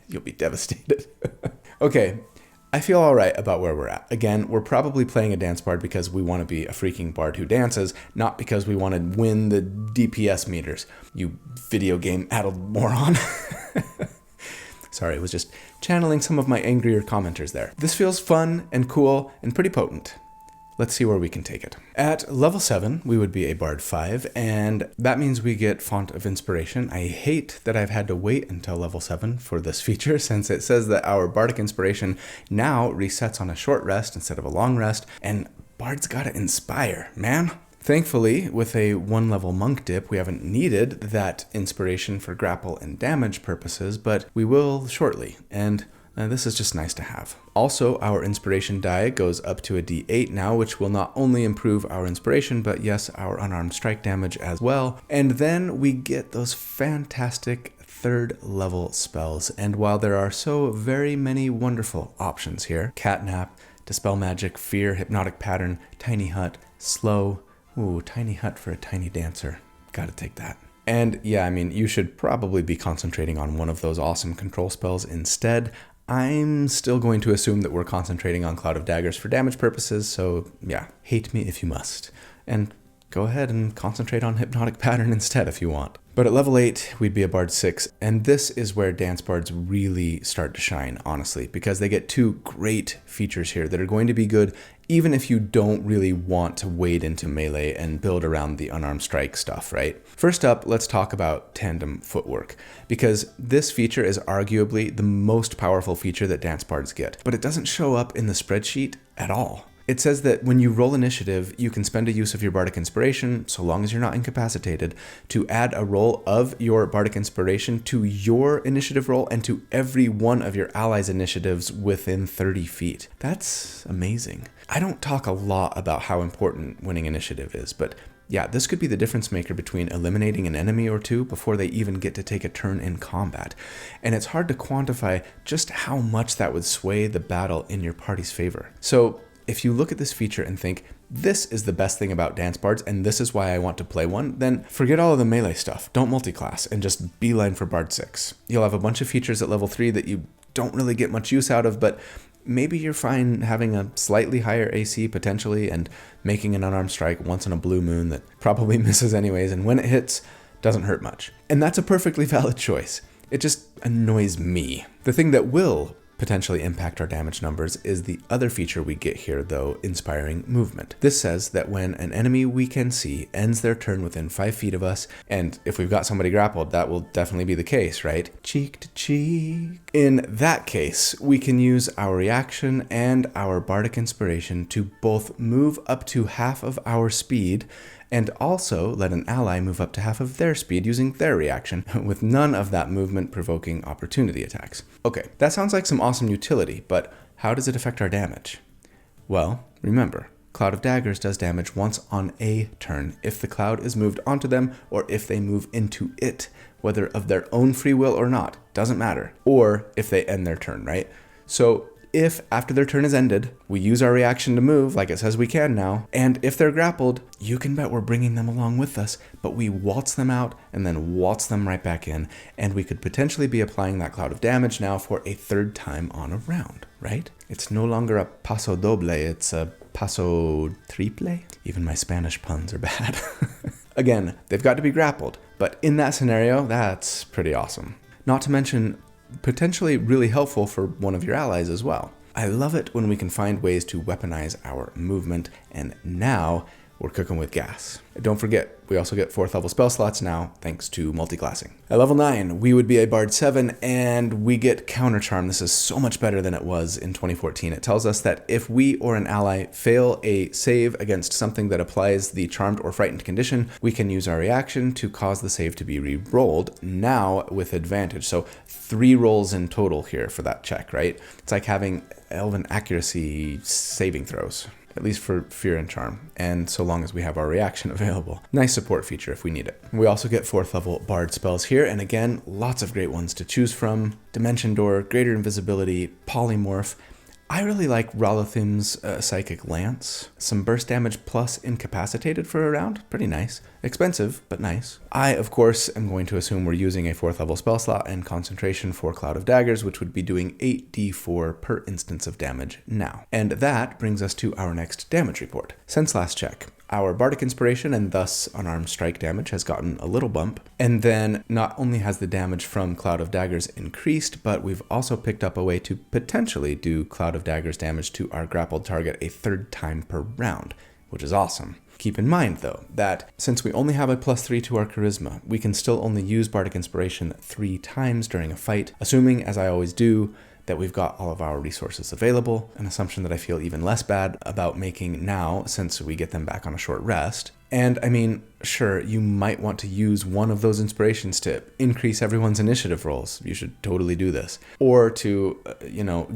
A: You'll be devastated. Okay, I feel all right about where we're at. Again, we're probably playing a Dance Bard because we want to be a freaking bard who dances, not because we want to win the DPS meters. You video game addled moron. Sorry, I was just channeling some of my angrier commenters there. This feels fun and cool and pretty potent. let's see where we can take it. At level 7, we would be a Bard 5, and that means we get Font of Inspiration. I hate that I've had to wait until level 7 for this feature, since it says that our Bardic Inspiration now resets on a short rest instead of a long rest, and Bards gotta inspire, man. Thankfully, with a 1-level monk dip, we haven't needed that inspiration for grapple and damage purposes, but we will shortly, and this is just nice to have. Also, our inspiration die goes up to a D8 now, which will not only improve our inspiration, but yes, our unarmed strike damage as well. And then we get those fantastic 3rd level spells. And while there are so very many wonderful options here, Catnap, Dispel Magic, Fear, Hypnotic Pattern, Tiny Hut, Slow, ooh, Tiny Hut for a Tiny Dancer. Gotta take that. And yeah, I mean, you should probably be concentrating on one of those awesome control spells instead. I'm still going to assume that we're concentrating on Cloud of Daggers for damage purposes, so yeah, hate me if you must. And go ahead and concentrate on Hypnotic Pattern instead if you want. But at level 8, we'd be a Bard 6, and this is where Dance Bards really start to shine, honestly, because they get 2 great features here that are going to be good even if you don't really want to wade into melee and build around the unarmed strike stuff, right? First up, let's talk about tandem footwork, because this feature is arguably the most powerful feature that Dance Bards get, but it doesn't show up in the spreadsheet at all. It says that when you roll initiative, you can spend a use of your Bardic Inspiration, so long as you're not incapacitated, to add a roll of your Bardic Inspiration to your initiative roll and to every one of your allies' initiatives within 30 feet. That's amazing. I don't talk a lot about how important winning initiative is, but yeah, this could be the difference maker between eliminating an enemy or two before they even get to take a turn in combat. And it's hard to quantify just how much that would sway the battle in your party's favor. So if you look at this feature and think, this is the best thing about Dance Bards and this is why I want to play one, then forget all of the melee stuff. Don't multiclass and just beeline for Bard 6. You'll have a bunch of features at level 3 that you don't really get much use out of, but maybe you're fine having a slightly higher AC potentially and making an unarmed strike once in a blue moon that probably misses anyways, and when it hits, doesn't hurt much. And that's a perfectly valid choice. It just annoys me. The thing that will potentially impact our damage numbers is the other feature we get here, though, inspiring movement. This says that when an enemy we can see ends their turn within 5 feet of us, and if we've got somebody grappled, that will definitely be the case, right? Cheek to cheek. In that case, we can use our reaction and our Bardic Inspiration to both move up to half of our speed and also let an ally move up to half of their speed using their reaction, with none of that movement provoking opportunity attacks. Okay, that sounds like some awesome utility, but how does it affect our damage? Well, remember, Cloud of Daggers does damage once on a turn if the cloud is moved onto them or if they move into it, whether of their own free will or not, doesn't matter, or if they end their turn, right? So if after their turn is ended, we use our reaction to move like it says we can now, and if they're grappled, you can bet we're bringing them along with us, but we waltz them out and then waltz them right back in, and we could potentially be applying that cloud of damage now for a 3rd time on a round, right? It's no longer a paso doble, it's a paso triple. Even my Spanish puns are bad. Again, they've got to be grappled, but in that scenario, that's pretty awesome. Not to mention, potentially really helpful for one of your allies as well. I love it when we can find ways to weaponize our movement, and now we're cooking with gas. Don't forget, we also get 4th level spell slots now, thanks to multiclassing. At level 9, we would be a Bard 7, and we get Counter Charm. This is so much better than it was in 2014. It tells us that if we or an ally fail a save against something that applies the charmed or frightened condition, we can use our reaction to cause the save to be re-rolled, now with advantage. So 3 rolls in total here for that check, right? It's like having Elven Accuracy saving throws. At least for Fear and Charm, and so long as we have our reaction available. Nice support feature if we need it. We also get 4th level Bard spells here, and again, lots of great ones to choose from. Dimension Door, Greater Invisibility, Polymorph. I really like Ralathim's Psychic Lance. Some burst damage plus incapacitated for a round. Pretty nice. Expensive, but nice. I, of course, am going to assume we're using a 4th level spell slot and concentration for Cloud of Daggers, which would be doing 8d4 per instance of damage now. And that brings us to our next damage report. Since last check, Our Bardic Inspiration and thus unarmed strike damage has gotten a little bump. And then not only has the damage from Cloud of Daggers increased, but we've also picked up a way to potentially do Cloud of Daggers damage to our grappled target a third time per round, which is awesome. Keep in mind, though, that since we only have a +3 to our charisma, we can still only use Bardic Inspiration 3 times during a fight, assuming, as I always do, that we've got all of our resources available, an assumption that I feel even less bad about making now since we get them back on a short rest. And I mean, sure, you might want to use one of those inspirations to increase everyone's initiative rolls. You should totally do this. Or to,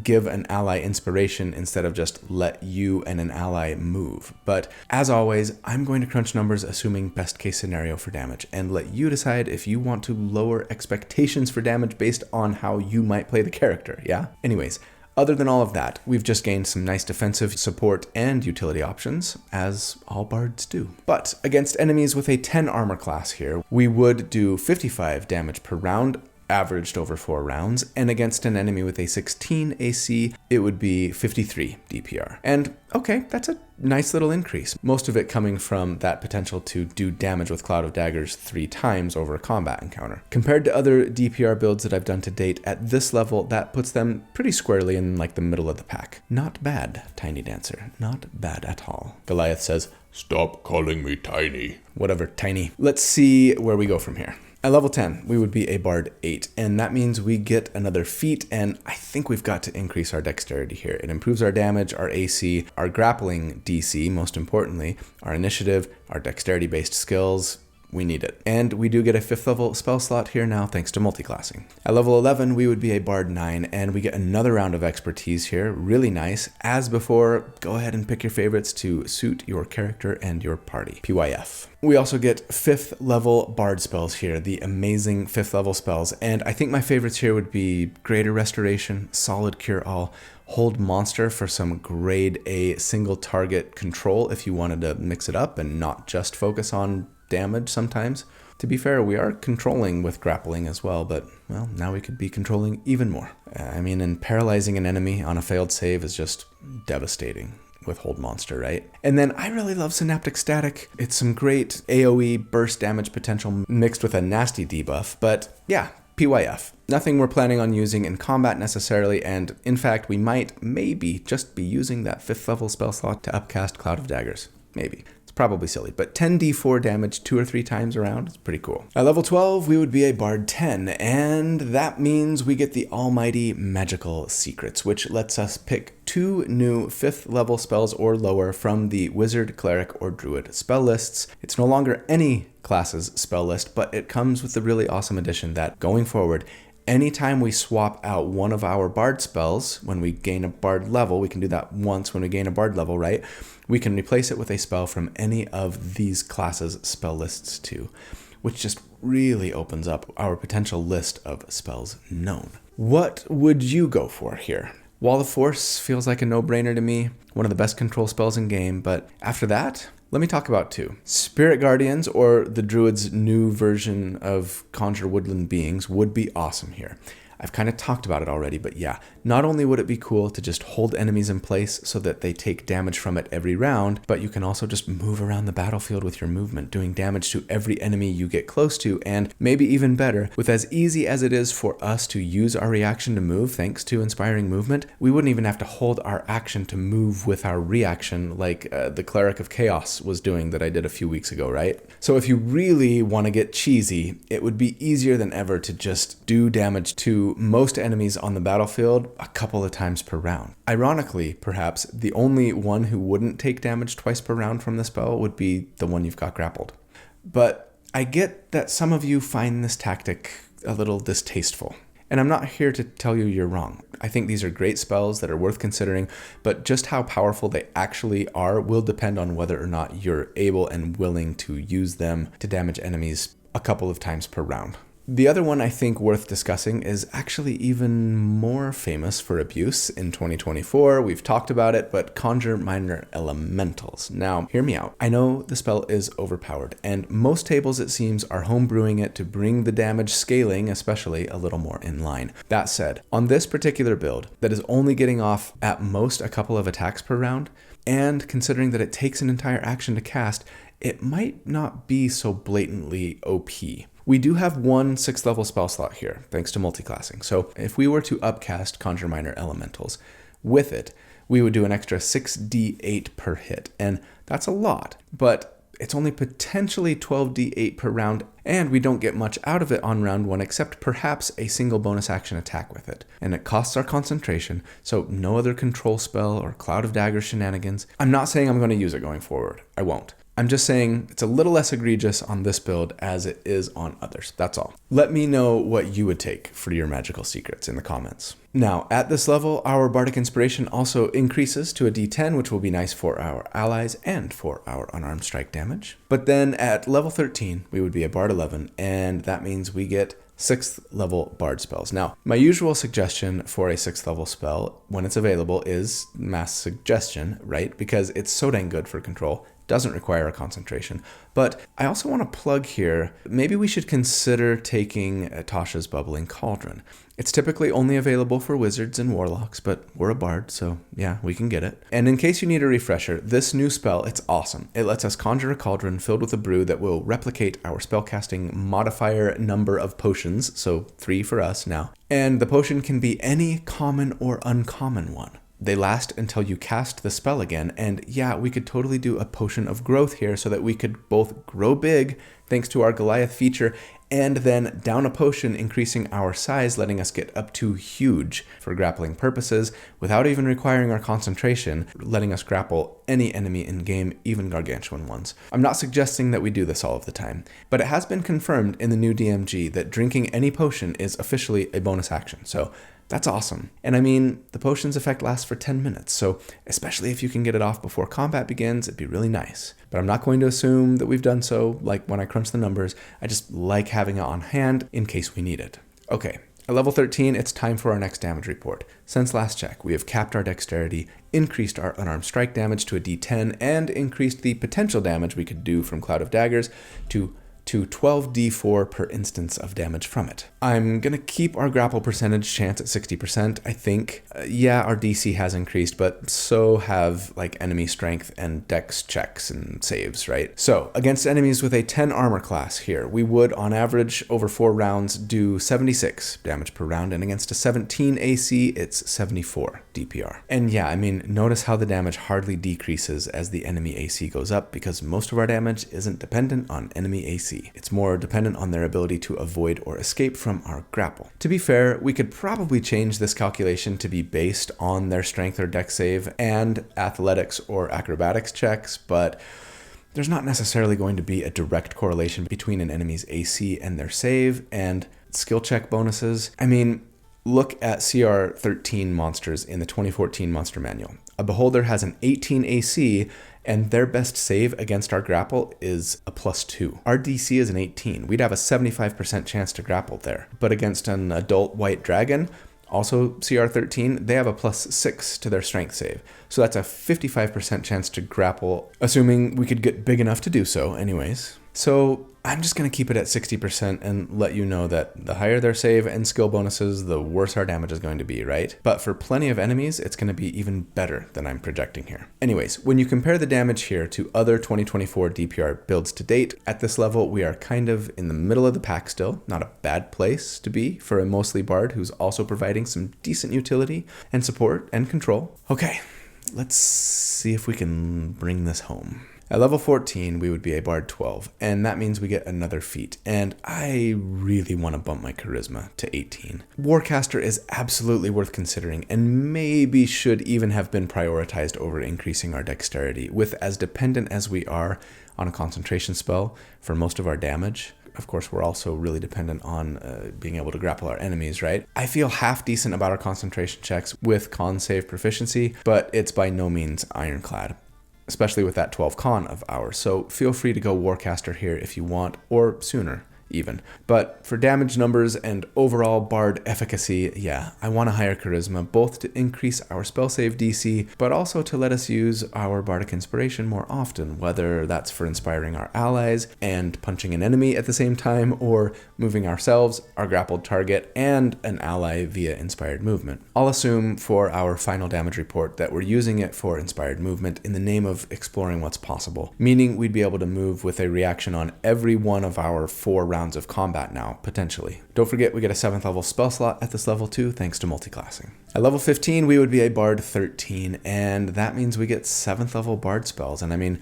A: give an ally inspiration instead of just let you and an ally move. But as always, I'm going to crunch numbers assuming best case scenario for damage and let you decide if you want to lower expectations for damage based on how you might play the character, yeah? Anyways, other than all of that, we've just gained some nice defensive support and utility options, as all bards do. But against enemies with a 10 armor class here, we would do 55 damage per round, averaged over 4 rounds, and against an enemy with a 16 AC, it would be 53 DPR. And okay, that's a nice little increase, most of it coming from that potential to do damage with Cloud of Daggers 3 times over a combat encounter. Compared to other DPR builds that I've done to date, at this level, that puts them pretty squarely in like the middle of the pack. Not bad, Tiny Dancer, not bad at all. Goliath says,
B: "Stop calling me tiny."
A: Whatever, Tiny. Let's see where we go from here. At level 10, we would be a Bard 8, and that means we get another feat, and I think we've got to increase our dexterity here. It improves our damage, our AC, our grappling DC, most importantly, our initiative, our dexterity-based skills. We need it. And we do get a 5th level spell slot here now thanks to multiclassing. At level 11, we would be a Bard 9, and we get another round of expertise here. Really nice. As before, go ahead and pick your favorites to suit your character and your party. PYF. We also get 5th level Bard spells here, the amazing 5th level spells. And I think my favorites here would be Greater Restoration, Solid Cure All, Hold Monster for some grade A single target control if you wanted to mix it up and not just focus on damage sometimes. To be fair, we are controlling with grappling as well, but, well, now we could be controlling even more. And paralyzing an enemy on a failed save is just devastating with Hold Monster, right? And then I really love Synaptic Static. It's some great AoE burst damage potential mixed with a nasty debuff, but yeah, PYF. Nothing we're planning on using in combat necessarily, and in fact, we might maybe just be using that 5th level spell slot to upcast Cloud of Daggers. Maybe. Probably silly, but 10d4 damage 2 or 3 times around is pretty cool. At level 12, we would be a Bard 10, and that means we get the almighty magical secrets, which lets us pick 2 new 5th level spells or lower from the Wizard, Cleric, or Druid spell lists. It's no longer any class's spell list, but it comes with the really awesome addition that going forward, anytime we swap out one of our Bard spells, when we gain a Bard level, we can do that once when we gain a Bard level, right? We can replace it with a spell from any of these classes' spell lists too, which just really opens up our potential list of spells known. What would you go for here? Wall of Force feels like a no-brainer to me, one of the best control spells in game, but after that, let me talk about 2. Spirit Guardians, or the Druid's new version of Conjure Woodland Beings, would be awesome here. I've kind of talked about it already, but yeah, not only would it be cool to just hold enemies in place so that they take damage from it every round, but you can also just move around the battlefield with your movement, doing damage to every enemy you get close to, and maybe even better, with as easy as it is for us to use our reaction to move thanks to Inspiring Movement, we wouldn't even have to hold our action to move with our reaction like the Cleric of Chaos was doing that I did a few weeks ago, right? So if you really want to get cheesy, it would be easier than ever to just do damage to most enemies on the battlefield a couple of times per round. Ironically, perhaps, the only one who wouldn't take damage twice per round from the spell would be the one you've got grappled. But I get that some of you find this tactic a little distasteful. And I'm not here to tell you you're wrong. I think these are great spells that are worth considering, but just how powerful they actually are will depend on whether or not you're able and willing to use them to damage enemies a couple of times per round. The other one I think worth discussing is actually even more famous for abuse in 2024. We've talked about it, but Conjure Minor Elementals. Now, hear me out. I know the spell is overpowered, and most tables, it seems, are homebrewing it to bring the damage scaling, especially, a little more in line. That said, on this particular build, that is only getting off at most a couple of attacks per round, and considering that it takes an entire action to cast, it might not be so blatantly OP. We do have one 6th level spell slot here, thanks to multiclassing. So if we were to upcast Conjure Minor Elementals with it, we would do an extra 6d8 per hit. And that's a lot, but it's only potentially 12d8 per round, and we don't get much out of it on round 1 except perhaps a single bonus action attack with it. And it costs our concentration, so no other control spell or Cloud of Daggers shenanigans. I'm not saying I'm going to use it going forward. I won't. I'm just saying it's a little less egregious on this build as it is on others. That's all. Let me know what you would take for your magical secrets in the comments. Now, at this level, our Bardic Inspiration also increases to a d10, which will be nice for our allies and for our unarmed strike damage. But then at level 13, we would be a Bard 11, and that means we get 6th level Bard spells. Now, my usual suggestion for a 6th level spell when it's available is Mass Suggestion, right? Because it's so dang good for control. Doesn't require a concentration. But I also want to plug here, maybe we should consider taking Tasha's Bubbling Cauldron. It's typically only available for wizards and warlocks, but we're a bard, so yeah, we can get it. And in case you need a refresher, this new spell, it's awesome. It lets us conjure a cauldron filled with a brew that will replicate our spellcasting modifier number of potions, so 3 for us now. And the potion can be any common or uncommon one. They last until you cast the spell again, and yeah, we could totally do a potion of growth here so that we could both grow big, thanks to our Goliath feature, and then down a potion, increasing our size, letting us get up to huge for grappling purposes, without even requiring our concentration, letting us grapple any enemy in game, even gargantuan ones. I'm not suggesting that we do this all of the time, but it has been confirmed in the new DMG that drinking any potion is officially a bonus action, so that's awesome. And I mean, the potion's effect lasts for 10 minutes, so especially if you can get it off before combat begins, it'd be really nice. But I'm not going to assume that we've done so, like when I crunch the numbers. I just like having it on hand in case we need it. Okay, at level 13, it's time for our next damage report. Since last check, we have capped our dexterity, increased our unarmed strike damage to a d10, and increased the potential damage we could do from Cloud of Daggers to 12d4 per instance of damage from it. I'm going to keep our grapple percentage chance at 60%, I think. Yeah, our DC has increased, but so have like enemy strength and dex checks and saves, right? So against enemies with a 10 armor class here, we would on average over 4 rounds do 76 damage per round, and against a 17 AC, it's 74 DPR. And yeah, I mean, notice how the damage hardly decreases as the enemy AC goes up, because most of our damage isn't dependent on enemy AC. It's more dependent on their ability to avoid or escape from our grapple. To be fair, we could probably change this calculation to be based on their strength or dex save and athletics or acrobatics checks, but there's not necessarily going to be a direct correlation between an enemy's AC and their save and skill check bonuses. I mean, look at CR 13 monsters in the 2014 Monster Manual. A Beholder has an 18 AC, and their best save against our grapple is a +2. Our DC is an 18. We'd have a 75% chance to grapple there. But against an adult white dragon, also CR 13, they have a +6 to their strength save. So that's a 55% chance to grapple, assuming we could get big enough to do so anyways. So I'm just going to keep it at 60% and let you know that the higher their save and skill bonuses, the worse our damage is going to be, right? But for plenty of enemies, it's going to be even better than I'm projecting here. Anyways, when you compare the damage here to other 2024 DPR builds to date, at this level, we are kind of in the middle of the pack still. Not a bad place to be for a mostly bard who's also providing some decent utility and support and control. Okay, let's see if we can bring this home. At level 14, we would be a Bard 12, and that means we get another feat, and I really want to bump my charisma to 18. Warcaster is absolutely worth considering, and maybe should even have been prioritized over increasing our dexterity, with as dependent as we are on a concentration spell for most of our damage. Of course, we're also really dependent on being able to grapple our enemies, right? I feel half decent about our concentration checks with con save proficiency, but it's by no means ironclad, especially with that 12 con of ours. So feel free to go Warcaster here if you want, or sooner even. But for damage numbers and overall bard efficacy, yeah, I want a higher charisma, both to increase our spell save DC, but also to let us use our bardic inspiration more often, whether that's for inspiring our allies and punching an enemy at the same time, or moving ourselves, our grappled target, and an ally via inspired movement. I'll assume for our final damage report that we're using it for inspired movement in the name of exploring what's possible, meaning we'd be able to move with a reaction on every one of our 4 rounds of combat now, potentially. Don't forget we get a 7th level spell slot at this level too, thanks to multiclassing. At level 15, we would be a Bard 13, and that means we get 7th level Bard spells. And I mean,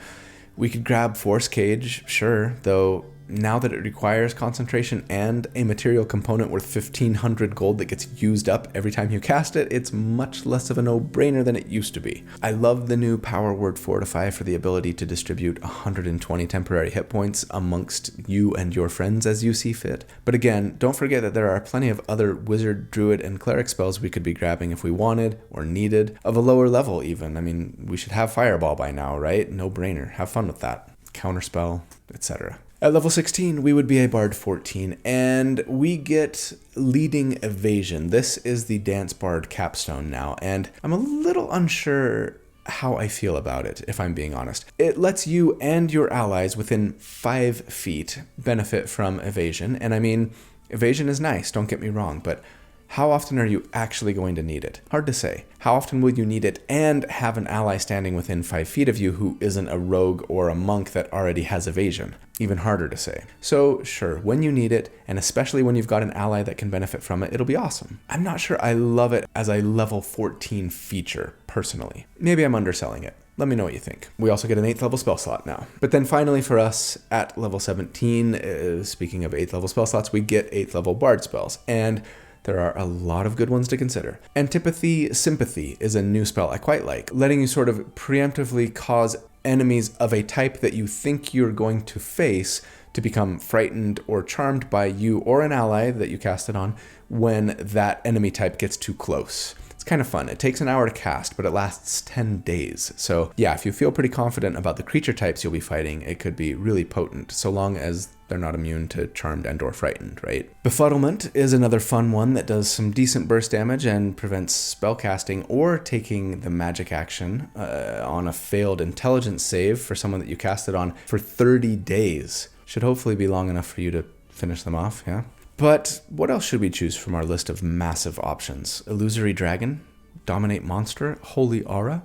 A: we could grab Force Cage, sure, though now that it requires concentration and a material component worth 1,500 gold that gets used up every time you cast it, it's much less of a no-brainer than it used to be. I love the new power word Fortify for the ability to distribute 120 temporary hit points amongst you and your friends as you see fit. But again, don't forget that there are plenty of other wizard, druid, and cleric spells we could be grabbing if we wanted or needed, of a lower level even. I mean, we should have Fireball by now, right? No-brainer. Have fun with that. Counterspell, etc. At level 16, we would be a Bard 14, and we get Leading Evasion. This is the Dance Bard capstone now, and I'm a little unsure how I feel about it, if I'm being honest. It lets you and your allies within 5 feet benefit from evasion, and I mean, evasion is nice, don't get me wrong, but how often are you actually going to need it? Hard to say. How often will you need it and have an ally standing within 5 feet of you who isn't a rogue or a monk that already has evasion? Even harder to say. So sure, when you need it, and especially when you've got an ally that can benefit from it, it'll be awesome. I'm not sure I love it as a level 14 feature, personally. Maybe I'm underselling it. Let me know what you think. We also get an 8th level spell slot now. But then finally for us, at level 17, speaking of 8th level spell slots, we get 8th level bard spells. And there are a lot of good ones to consider. Antipathy Sympathy is a new spell I quite like, letting you sort of preemptively cause enemies of a type that you think you're going to face to become frightened or charmed by you or an ally that you cast it on when that enemy type gets too close. It's kind of fun. It takes an hour to cast, but it lasts 10 days. So yeah, if you feel pretty confident about the creature types you'll be fighting, it could be really potent, so long as they're not immune to charmed and or frightened, right? Befuddlement is another fun one that does some decent burst damage and prevents spellcasting or taking the magic action on a failed intelligence save for someone that you cast it on for 30 days. Should hopefully be long enough for you to finish them off, yeah? But what else should we choose from our list of massive options? Illusory Dragon? Dominate Monster? Holy Aura?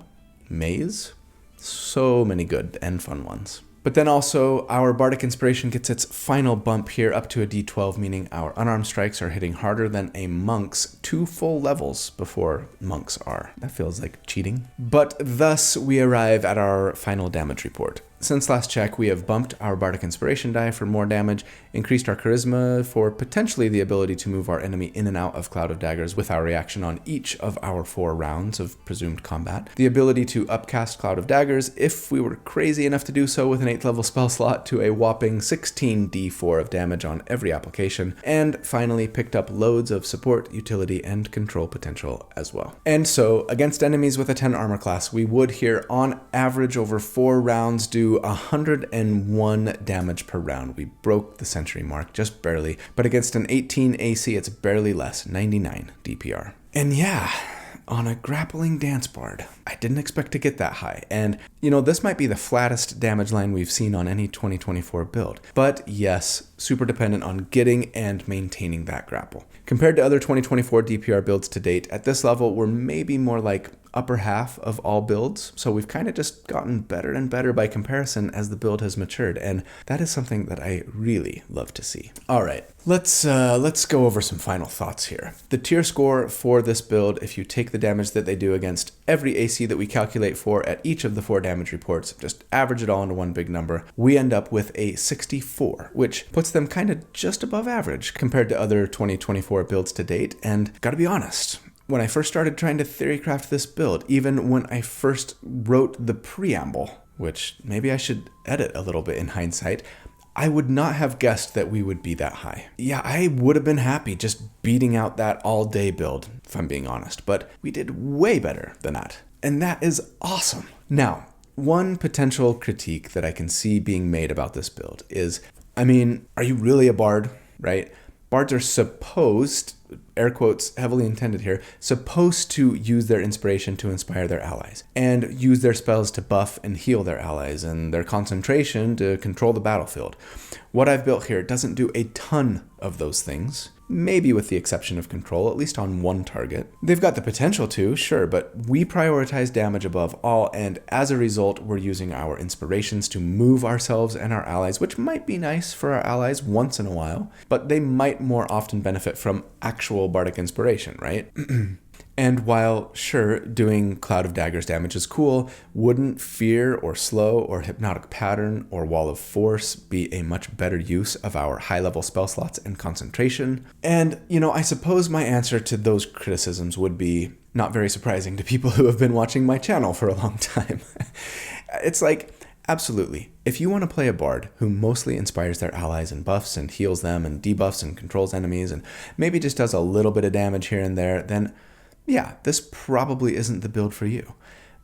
A: Maze? So many good and fun ones. But then also, our Bardic Inspiration gets its final bump here up to a D12, meaning our unarmed strikes are hitting harder than a monk's 2 full levels before monks are. That feels like cheating. But thus, we arrive at our final damage report. Since last check, we have bumped our Bardic Inspiration die for more damage, increased our Charisma for potentially the ability to move our enemy in and out of Cloud of Daggers with our reaction on each of our 4 rounds of presumed combat, the ability to upcast Cloud of Daggers if we were crazy enough to do so with an 8th level spell slot to a whopping 16 D4 of damage on every application, and finally picked up loads of support, utility, and control potential as well. And so, against enemies with a 10 armor class, we would here on average over 4 rounds do 101 damage per round. We broke the century mark, just barely, but against an 18 AC, it's barely less, 99 DPR. And yeah, on a grappling dance bard, I didn't expect to get that high. And, you know, this might be the flattest damage line we've seen on any 2024 build. But yes, super dependent on getting and maintaining that grapple. Compared to other 2024 DPR builds to date, at this level, we're maybe more like upper half of all builds, so we've kind of just gotten better and better by comparison as the build has matured, and that is something that I really love to see. All right, let's go over some final thoughts here. The tier score for this build, if you take the damage that they do against every AC that we calculate for at each of the 4 damage reports, just average it all into one big number, we end up with a 64, which puts them kind of just above average compared to other 2024 builds to date, and gotta be honest, when I first started trying to theorycraft this build, even when I first wrote the preamble, which maybe I should edit a little bit in hindsight, I would not have guessed that we would be that high. Yeah, I would have been happy just beating out that all-day build, if I'm being honest, but we did way better than that. And that is awesome. Now, one potential critique that I can see being made about this build is I mean, are you really a bard, right? Bards are supposed, air quotes heavily intended here, supposed to use their inspiration to inspire their allies and use their spells to buff and heal their allies and their concentration to control the battlefield. What I've built here doesn't do a ton of those things, maybe with the exception of control, at least on one target. They've got the potential to, sure, but we prioritize damage above all, and as a result, we're using our inspirations to move ourselves and our allies, which might be nice for our allies once in a while, but they might more often benefit from actual bardic inspiration, right? And while, sure, doing Cloud of Daggers damage is cool, wouldn't Fear or Slow or Hypnotic Pattern or Wall of Force be a much better use of our high-level spell slots and concentration? And, I suppose my answer to those criticisms would be not very surprising to people who have been watching my channel for a long time. It's like, absolutely. If you want to play a bard who mostly inspires their allies and buffs and heals them and debuffs and controls enemies and maybe just does a little bit of damage here and there, then yeah, this probably isn't the build for you.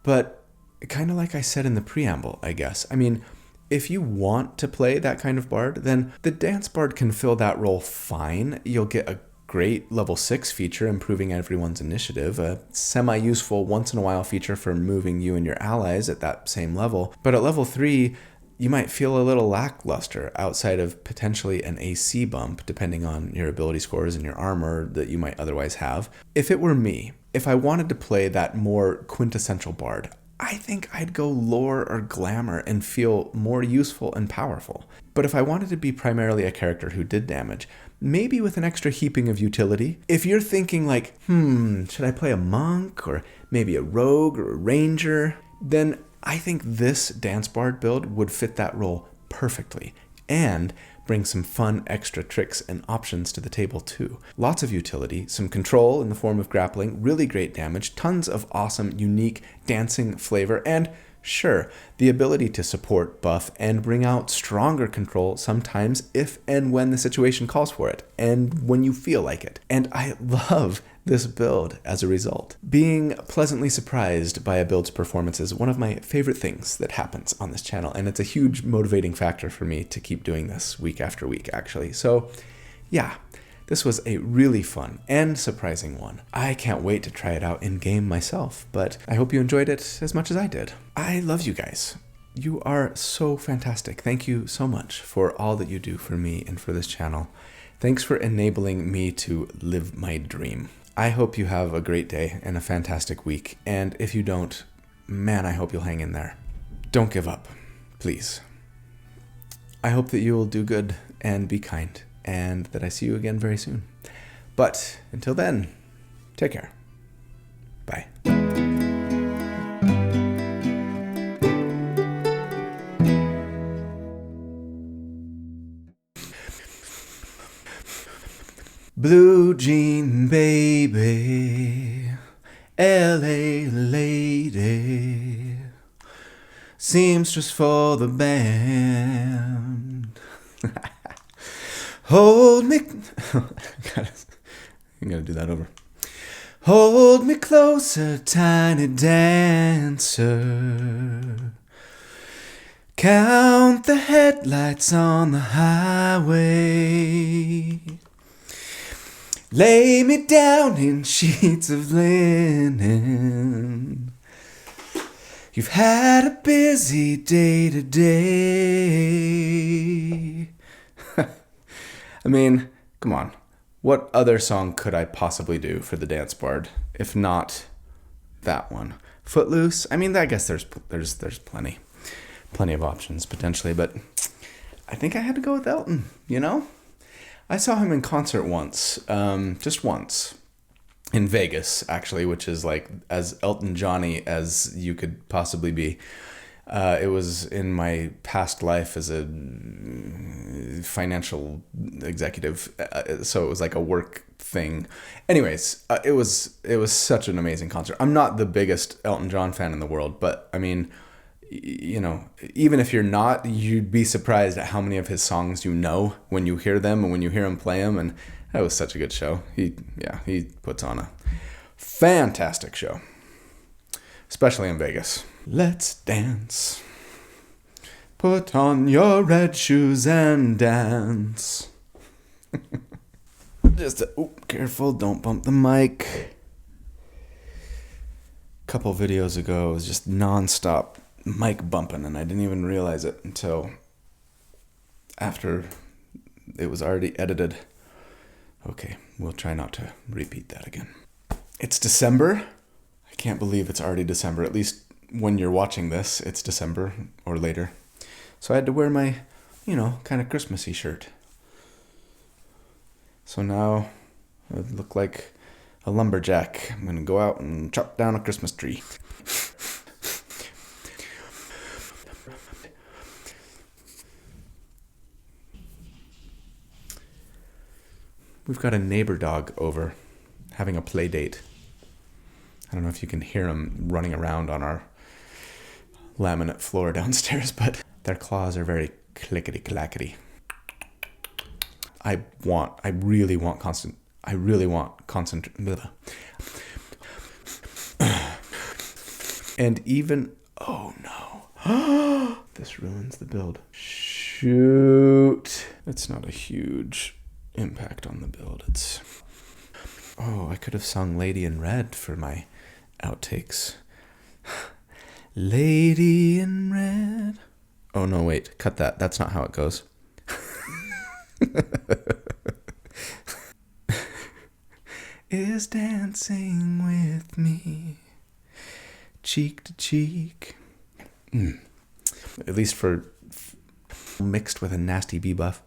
A: But kind of like I said in the preamble, I guess. I mean, if you want to play that kind of bard, then the Dance Bard can fill that role fine. You'll get a great level 6 feature improving everyone's initiative, a semi-useful once-in-a-while feature for moving you and your allies at that same level. But at level 3, you might feel a little lackluster outside of potentially an AC bump, depending on your ability scores and your armor that you might otherwise have. If it were me, if I wanted to play that more quintessential bard, I think I'd go lore or glamour and feel more useful and powerful. But if I wanted to be primarily a character who did damage, maybe with an extra heaping of utility, if you're thinking like, should I play a monk or maybe a rogue or a ranger, then I think this Dance Bard build would fit that role perfectly and bring some fun extra tricks and options to the table too. Lots of utility, some control in the form of grappling, really great damage, tons of awesome, unique dancing flavor, and sure, the ability to support, buff, and bring out stronger control sometimes if and when the situation calls for it, and when you feel like it. And I love this build as a result. Being pleasantly surprised by a build's performance is one of my favorite things that happens on this channel, and it's a huge motivating factor for me to keep doing this week after week, actually. So, yeah. This was a really fun and surprising one. I can't wait to try it out in-game myself, but I hope you enjoyed it as much as I did. I love you guys. You are so fantastic. Thank you so much for all that you do for me and for this channel. Thanks for enabling me to live my dream. I hope you have a great day and a fantastic week, and if you don't, man, I hope you'll hang in there. Don't give up, please. I hope that you will do good and be kind, and that I see you again very soon. But until then, take care. Bye. Blue jean baby, LA lady, seamstress for the band. Hold me. I gotta do that over. Hold me closer, tiny dancer. Count the headlights on the highway. Lay me down in sheets of linen. You've had a busy day today. I mean, come on. What other song could I possibly do for the Dance Bard if not that one? Footloose? I mean, I guess there's plenty of options potentially, but I think I had to go with Elton, I saw him in concert once, just once, in Vegas, actually, which is like as Elton Johnny as you could possibly be. It was in my past life as a financial executive, so it was like a work thing. Anyways, it was such an amazing concert. I'm not the biggest Elton John fan in the world, but I mean, even if you're not, you'd be surprised at how many of his songs you know when you hear them and when you hear him play them. And that was such a good show. He puts on a fantastic show, especially in Vegas. Let's dance. Put on your red shoes and dance. Careful, don't bump the mic. A couple videos ago, it was just non-stop mic bumping, and I didn't even realize it until after it was already edited. Okay, we'll try not to repeat that again. It's December. I can't believe it's already December. At least when you're watching this, it's December or later. So I had to wear my, kind of Christmassy shirt. So now I look like a lumberjack. I'm going to go out and chop down a Christmas tree. We've got a neighbor dog over having a play date. I don't know if you can hear them running around on our laminate floor downstairs, but their claws are very clickety-clackety. I really want and even, oh no, this ruins the build. Shoot. It's not a huge impact on the build. I could have sung Lady in Red for my outtakes. Lady in Red. Oh no, wait, cut that. That's not how it goes. Is dancing with me, cheek to cheek. At least for mixed with a nasty bee buff.